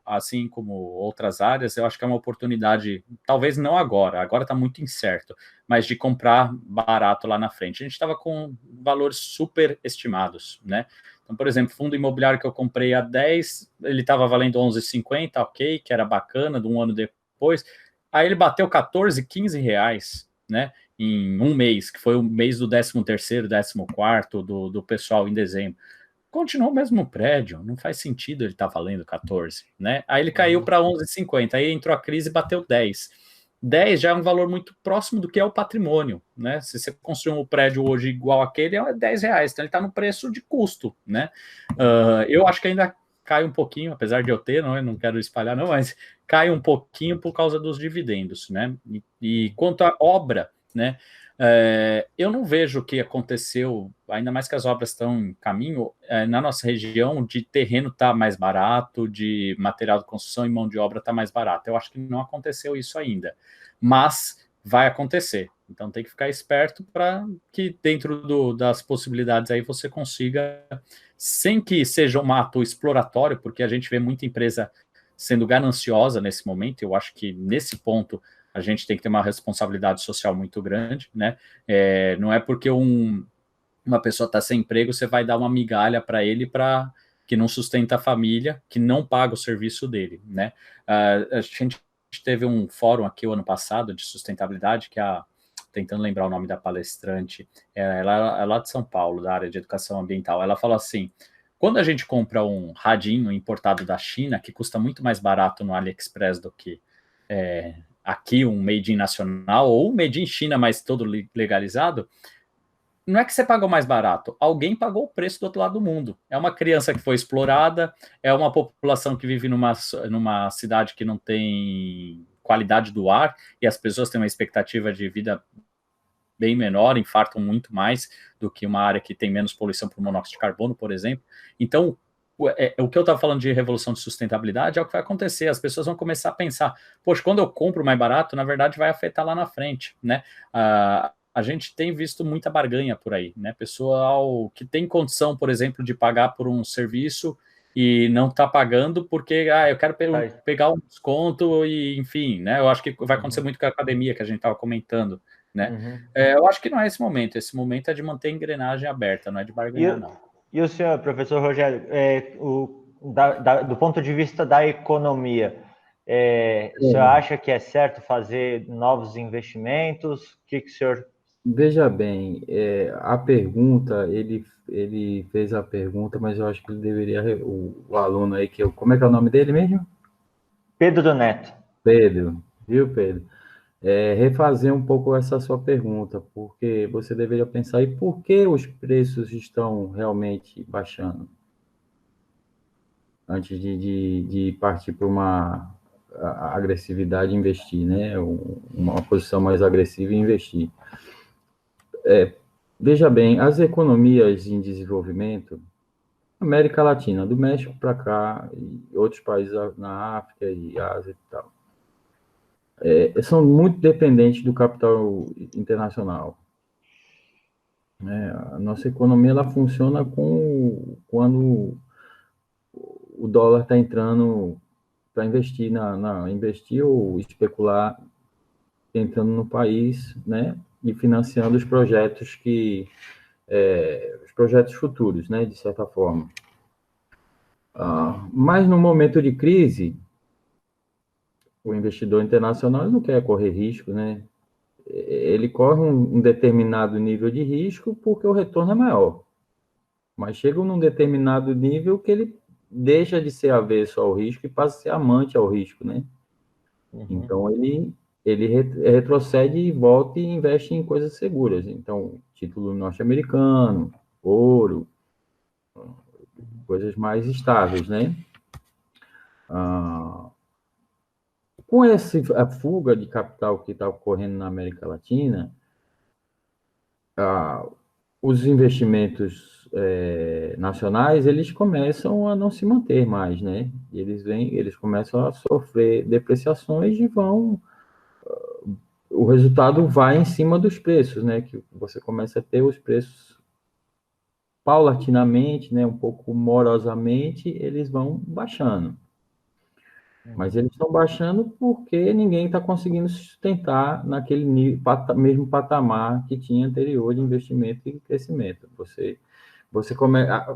assim como outras áreas, eu acho que é uma oportunidade, talvez não agora está muito incerto, mas de comprar barato lá na frente. A gente estava com valores super estimados, né? Então, por exemplo, fundo imobiliário que eu comprei a 10, ele estava valendo 11,50, ok, que era bacana, de um ano depois, aí ele bateu 14, 15 reais, né? Em um mês, que foi o mês do 13º, 14º do pessoal em dezembro. Continuou o mesmo prédio, não faz sentido ele estar valendo 14, né? Aí ele caiu para 11,50, aí entrou a crise e bateu 10. 10 já é um valor muito próximo do que é o patrimônio, né? Se você construir um prédio hoje igual aquele, é 10 reais, então ele está no preço de custo, né? Eu acho que ainda cai um pouquinho, apesar de eu ter, não quero espalhar não, mas cai um pouquinho por causa dos dividendos, né? E quanto à obra, né? Eu não vejo o que aconteceu, ainda mais que as obras estão em caminho, na nossa região, de terreno tá mais barato, de material de construção e mão de obra tá mais barato. Eu acho que não aconteceu isso ainda, mas vai acontecer. Então tem que ficar esperto para que dentro das possibilidades aí você consiga, sem que seja um ato exploratório, porque a gente vê muita empresa sendo gananciosa nesse momento. Eu acho que nesse ponto a gente tem que ter uma responsabilidade social muito grande, né? Não é porque uma pessoa está sem emprego, você vai dar uma migalha para ele que não sustenta a família, que não paga o serviço dele, né? A gente teve um fórum aqui o ano passado de sustentabilidade, tentando lembrar o nome da palestrante, ela é lá de São Paulo, da área de educação ambiental. Ela falou assim: quando a gente compra um radinho importado da China, que custa muito mais barato no AliExpress do que aqui um made in nacional, ou um made in China, mas todo legalizado, não é que você pagou mais barato, alguém pagou o preço do outro lado do mundo. É uma criança que foi explorada, é uma população que vive numa cidade que não tem qualidade do ar, e as pessoas têm uma expectativa de vida bem menor, infartam muito mais do que uma área que tem menos poluição por monóxido de carbono, por exemplo. Então, o que eu estava falando de revolução de sustentabilidade é o que vai acontecer. As pessoas vão começar a pensar, poxa, quando eu compro mais barato, na verdade vai afetar lá na frente, né? A gente tem visto muita barganha por aí, né? Pessoal que tem condição, por exemplo, de pagar por um serviço e não está pagando porque eu quero pegar um desconto e, enfim, né? Eu acho que vai acontecer muito com a academia que a gente estava comentando, né? Eu acho que não é esse momento é de manter a engrenagem aberta, não é de barganhar, não. E o senhor, professor Rogério, do ponto de vista da economia, o senhor acha que é certo fazer novos investimentos? O que o senhor... Veja bem, a pergunta, ele fez a pergunta, mas eu acho que ele deveria, o aluno aí, como é que é o nome dele mesmo? Pedro Neto. Pedro, viu, Pedro? Refazer um pouco essa sua pergunta, porque você deveria pensar, e por que os preços estão realmente baixando? Antes de partir para uma agressividade e investir, né? Uma posição mais agressiva e investir. Veja bem, as economias em desenvolvimento, América Latina, do México para cá, e outros países na África e Ásia e tal, são muito dependentes do capital internacional. A nossa economia ela funciona quando o dólar está entrando para investir investir ou especular entrando no país, né, e financiando os projetos os projetos futuros, né, de certa forma. Mas no momento de crise, o investidor internacional não quer correr risco, né? Ele corre um determinado nível de risco porque o retorno é maior. Mas chega num determinado nível que ele deixa de ser avesso ao risco e passa a ser amante ao risco, né? Então, ele retrocede e volta e investe em coisas seguras. Então, título norte-americano, ouro, coisas mais estáveis, né? Com a fuga de capital que está ocorrendo na América Latina, os investimentos nacionais, eles começam a não se manter mais, né? Eles começam a sofrer depreciações e o resultado vai em cima dos preços, né? Que você começa a ter os preços paulatinamente, né? Um pouco morosamente, eles vão baixando. Mas eles estão baixando porque ninguém está conseguindo sustentar naquele mesmo patamar que tinha anterior de investimento e crescimento.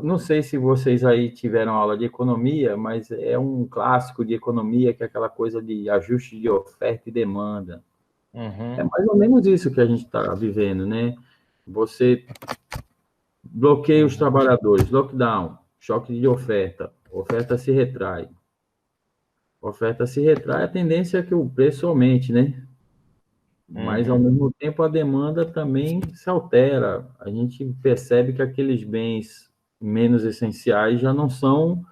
Não sei se vocês aí tiveram aula de economia, mas é um clássico de economia, que é aquela coisa de ajuste de oferta e demanda. É mais ou menos isso que a gente está vivendo, né? Você bloqueia os trabalhadores, lockdown, choque de oferta se retrai. Oferta se retrai, a tendência é que o preço aumente, né? Mas, ao mesmo tempo, a demanda também se altera. A gente percebe que aqueles bens menos essenciais já não são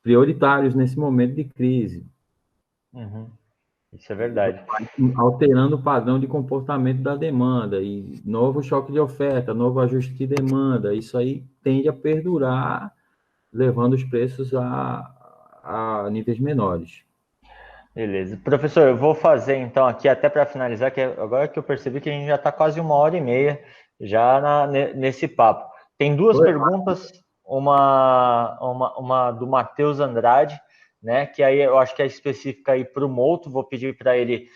prioritários nesse momento de crise. Isso é verdade. Alterando o padrão de comportamento da demanda, e novo choque de oferta, novo ajuste de demanda, isso aí tende a perdurar, levando os preços a níveis menores. Beleza. Professor, eu vou fazer então aqui, até para finalizar, que agora que eu percebi que a gente já está quase 1h30 já nesse papo. Tem duas perguntas, uma do Matheus Andrade, né? Que aí eu acho que é específica aí para o Mouto. Vou pedir para ele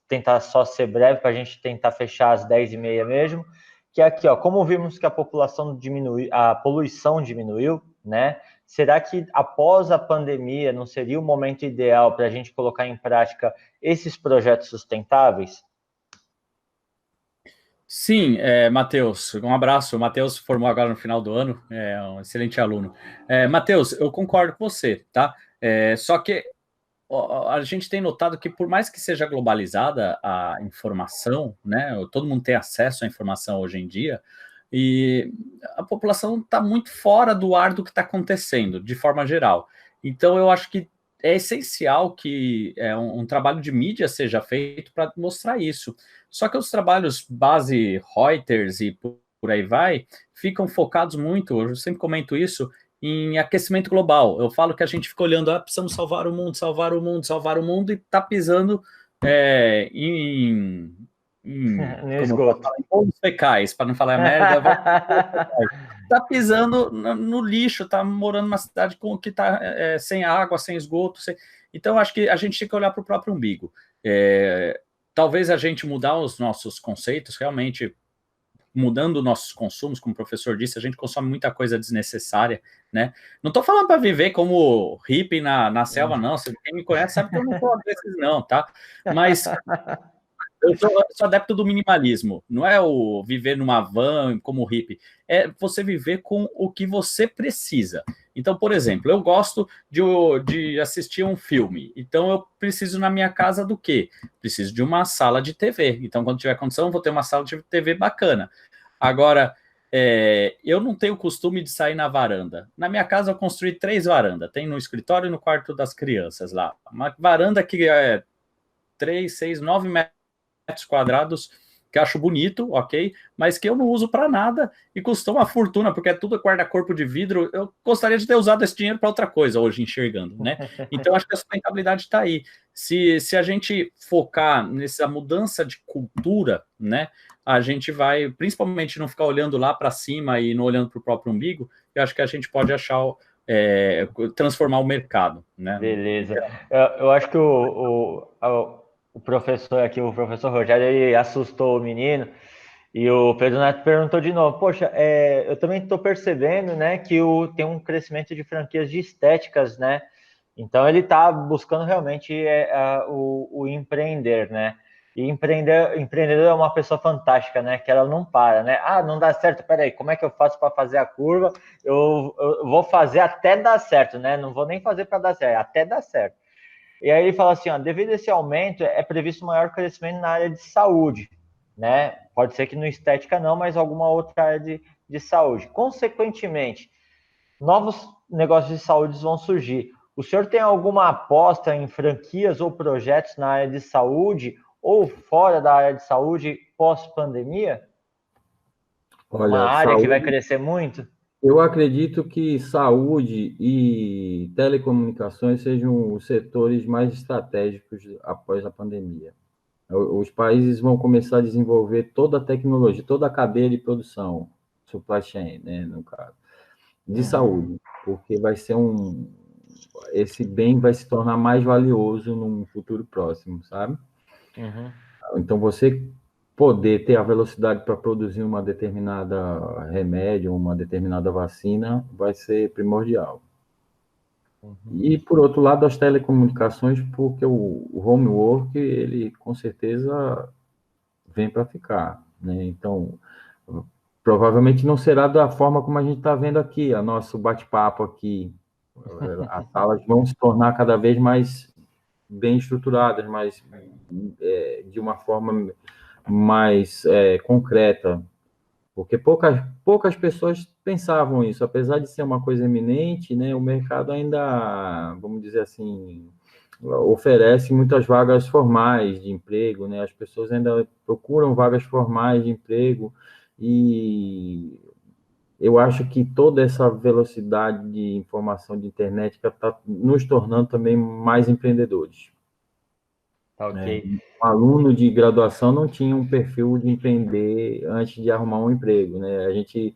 tentar só ser breve, para a gente tentar fechar às 10h30 mesmo. Que é aqui, ó, como vimos que a população diminuiu, a poluição diminuiu, né? Será que após a pandemia não seria o momento ideal para a gente colocar em prática esses projetos sustentáveis? Sim, Matheus, um abraço. O Matheus formou agora no final do ano, é um excelente aluno. Matheus, eu concordo com você, tá? Só que a gente tem notado que, por mais que seja globalizada a informação, né? Todo mundo tem acesso à informação hoje em dia, e a população está muito fora do ar do que está acontecendo, de forma geral. Então, eu acho que é essencial que um trabalho de mídia seja feito para mostrar isso. Só que os trabalhos base Reuters e por aí vai, ficam focados muito, eu sempre comento isso, em aquecimento global. Eu falo que a gente fica olhando, precisamos salvar o mundo, salvar o mundo, salvar o mundo, e está pisando em No esgoto. Em pontos fecais, para não falar merda, tá pisando no lixo, tá morando numa cidade que tá sem água, sem esgoto. Então, acho que a gente tem que olhar para o próprio umbigo. Talvez a gente mudar os nossos conceitos, realmente mudando nossos consumos, como o professor disse, a gente consome muita coisa desnecessária, né? Não estou falando para viver como hippie na selva, não. Quem me conhece sabe que eu não sou desses, não, tá? Mas eu sou adepto do minimalismo. Não é o viver numa van como hippie. É você viver com o que você precisa. Então, por exemplo, eu gosto de assistir um filme. Então, eu preciso na minha casa do quê? Preciso de uma sala de TV. Então, quando tiver condição, eu vou ter uma sala de TV bacana. Agora, eu não tenho o costume de sair na varanda. Na minha casa, eu construí 3 varandas. Tem no escritório e no quarto das crianças lá. Uma varanda que é 3, 6, 9 metros quadrados, que eu acho bonito, ok, mas que eu não uso para nada e custou uma fortuna, porque é tudo guarda-corpo de vidro. Eu gostaria de ter usado esse dinheiro para outra coisa hoje, enxergando, né? Então, acho que a sustentabilidade está aí. Se a gente focar nessa mudança de cultura, né, a gente vai, principalmente, não ficar olhando lá para cima e não olhando para o próprio umbigo, eu acho que a gente pode achar, transformar o mercado, né? Beleza. Eu acho que o professor aqui, o professor Rogério, ele assustou o menino, e o Pedro Neto perguntou de novo: poxa, eu também estou percebendo, né, que tem um crescimento de franquias de estéticas, né? Então ele está buscando realmente o empreender, né? E empreendedor é uma pessoa fantástica, né? Que ela não para, né? Não dá certo, peraí, como é que eu faço para fazer a curva? Eu vou fazer até dar certo, né? Não vou nem fazer para dar certo, até dar certo. E aí ele fala assim, ó, devido a esse aumento, é previsto maior crescimento na área de saúde, né? Pode ser que no estética não, mas alguma outra área de saúde. Consequentemente, novos negócios de saúde vão surgir. O senhor tem alguma aposta em franquias ou projetos na área de saúde ou fora da área de saúde pós-pandemia? Uma Olha, área que vai crescer muito? eu acredito que saúde e telecomunicações sejam os setores mais estratégicos após a pandemia. Os países vão começar a desenvolver toda a tecnologia, toda a cadeia de produção, supply chain, né, no caso, de saúde, porque esse bem vai se tornar mais valioso num futuro próximo, sabe? Então, você poder ter a velocidade para produzir uma determinada remédio, uma determinada vacina, vai ser primordial. E, por outro lado, as telecomunicações, porque o homework, ele com certeza vem para ficar, né? Então, provavelmente não será da forma como a gente está vendo aqui, a nosso bate-papo aqui. As salas vão se tornar cada vez mais bem estruturadas, mais de uma forma mais concreta, porque poucas pessoas pensavam isso, apesar de ser uma coisa eminente, né? O mercado ainda, vamos dizer assim, oferece muitas vagas formais de emprego, né? As pessoas ainda procuram vagas formais de emprego e eu acho que toda essa velocidade de informação de internet está nos tornando também mais empreendedores. Tá ok. Um aluno de graduação não tinha um perfil de empreender antes de arrumar um emprego, né? A gente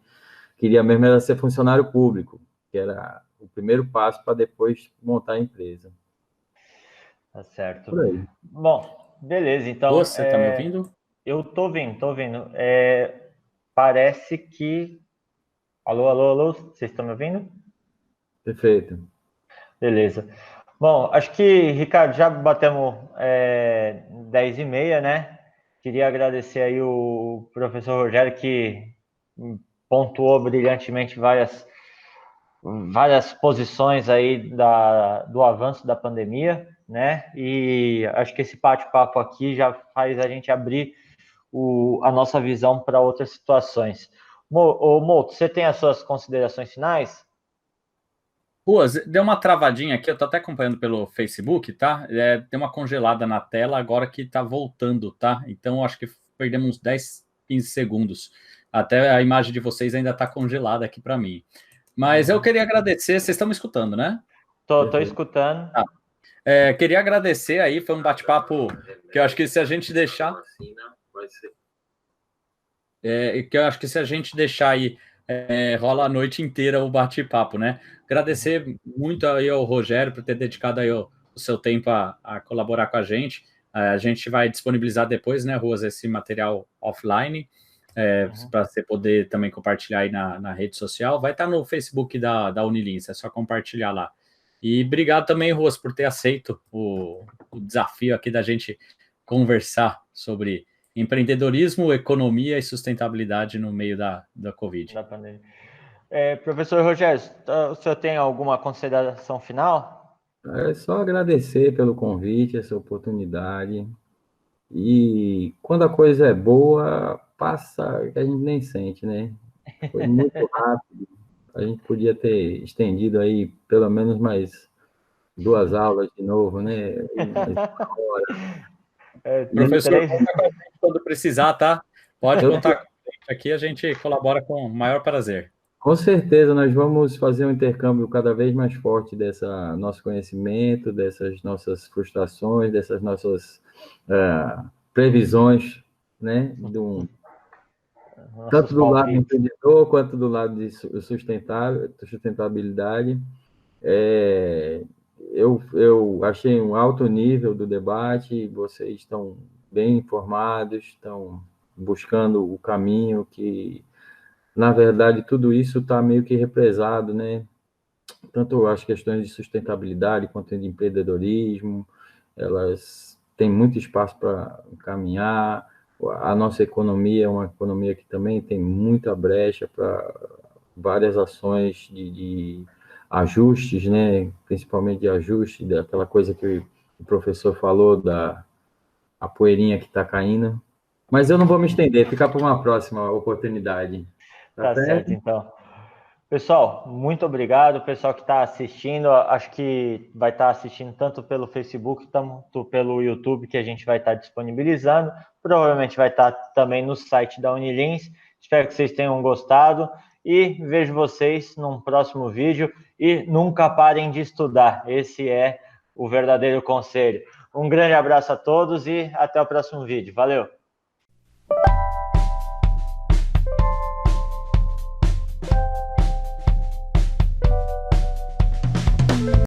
queria mesmo era ser funcionário público, que era o primeiro passo para depois montar a empresa. Tá certo. Por aí. Bom, beleza. Então, Você está me ouvindo? eu tô ouvindo. Parece que... Alô, alô, alô, vocês estão me ouvindo? Perfeito. Beleza. Bom, acho que, Ricardo, já batemos 10h30, né? Queria agradecer aí o professor Rogério, que pontuou brilhantemente várias posições aí do avanço da pandemia, né? E acho que esse bate-papo aqui já faz a gente abrir a nossa visão para outras situações. Mouto, você tem as suas considerações finais? Ruas, deu uma travadinha aqui, eu tô até acompanhando pelo Facebook, tá? Deu uma congelada na tela agora que tá voltando, tá? Então acho que perdemos uns 10, 15 segundos. Até a imagem de vocês ainda tá congelada aqui para mim. Mas eu queria agradecer, vocês estão me escutando, né? Tô escutando. Queria agradecer aí, foi um bate-papo que eu acho que se a gente deixar... que eu acho que se a gente deixar aí, rola a noite inteira o bate-papo, né? Agradecer muito aí ao Rogério por ter dedicado aí o seu tempo a colaborar com a gente. A gente vai disponibilizar depois, né, Ruas, esse material offline, para você poder também compartilhar aí na rede social. Vai estar no Facebook da Unilins, é só compartilhar lá. E obrigado também, Ruas, por ter aceito o desafio aqui da gente conversar sobre empreendedorismo, economia e sustentabilidade no meio da Covid. Da pandemia. Professor Rogério, o senhor tem alguma consideração final? É só agradecer pelo convite, essa oportunidade. E quando a coisa é boa, passa que a gente nem sente, né? Foi muito rápido. A gente podia ter estendido aí pelo menos mais 2 aulas de novo, né? Professor, conta com a gente quando precisar, tá? Pode contar com a gente aqui, a gente colabora com o maior prazer. Com certeza, nós vamos fazer um intercâmbio cada vez mais forte dessa nosso conhecimento, dessas nossas frustrações, dessas nossas previsões, né? Tanto do lado empreendedor quanto do lado de sustentabilidade. Eu achei um alto nível do debate, vocês estão bem informados, estão buscando o caminho que, na verdade, tudo isso está meio que represado, né? Tanto as questões de sustentabilidade quanto de empreendedorismo, elas têm muito espaço para caminhar. A nossa economia é uma economia que também tem muita brecha para várias ações de ajustes, né? Principalmente de ajuste, daquela coisa que o professor falou, a poeirinha que está caindo. Mas eu não vou me estender, fica para uma próxima oportunidade. Tá certo, então. Pessoal, muito obrigado. Pessoal que está assistindo, acho que vai estar assistindo tanto pelo Facebook quanto pelo YouTube, que a gente vai estar disponibilizando. Provavelmente vai estar também no site da Unilins. Espero que vocês tenham gostado e vejo vocês num próximo vídeo. E nunca parem de estudar. Esse é o verdadeiro conselho. Um grande abraço a todos e até o próximo vídeo. Valeu!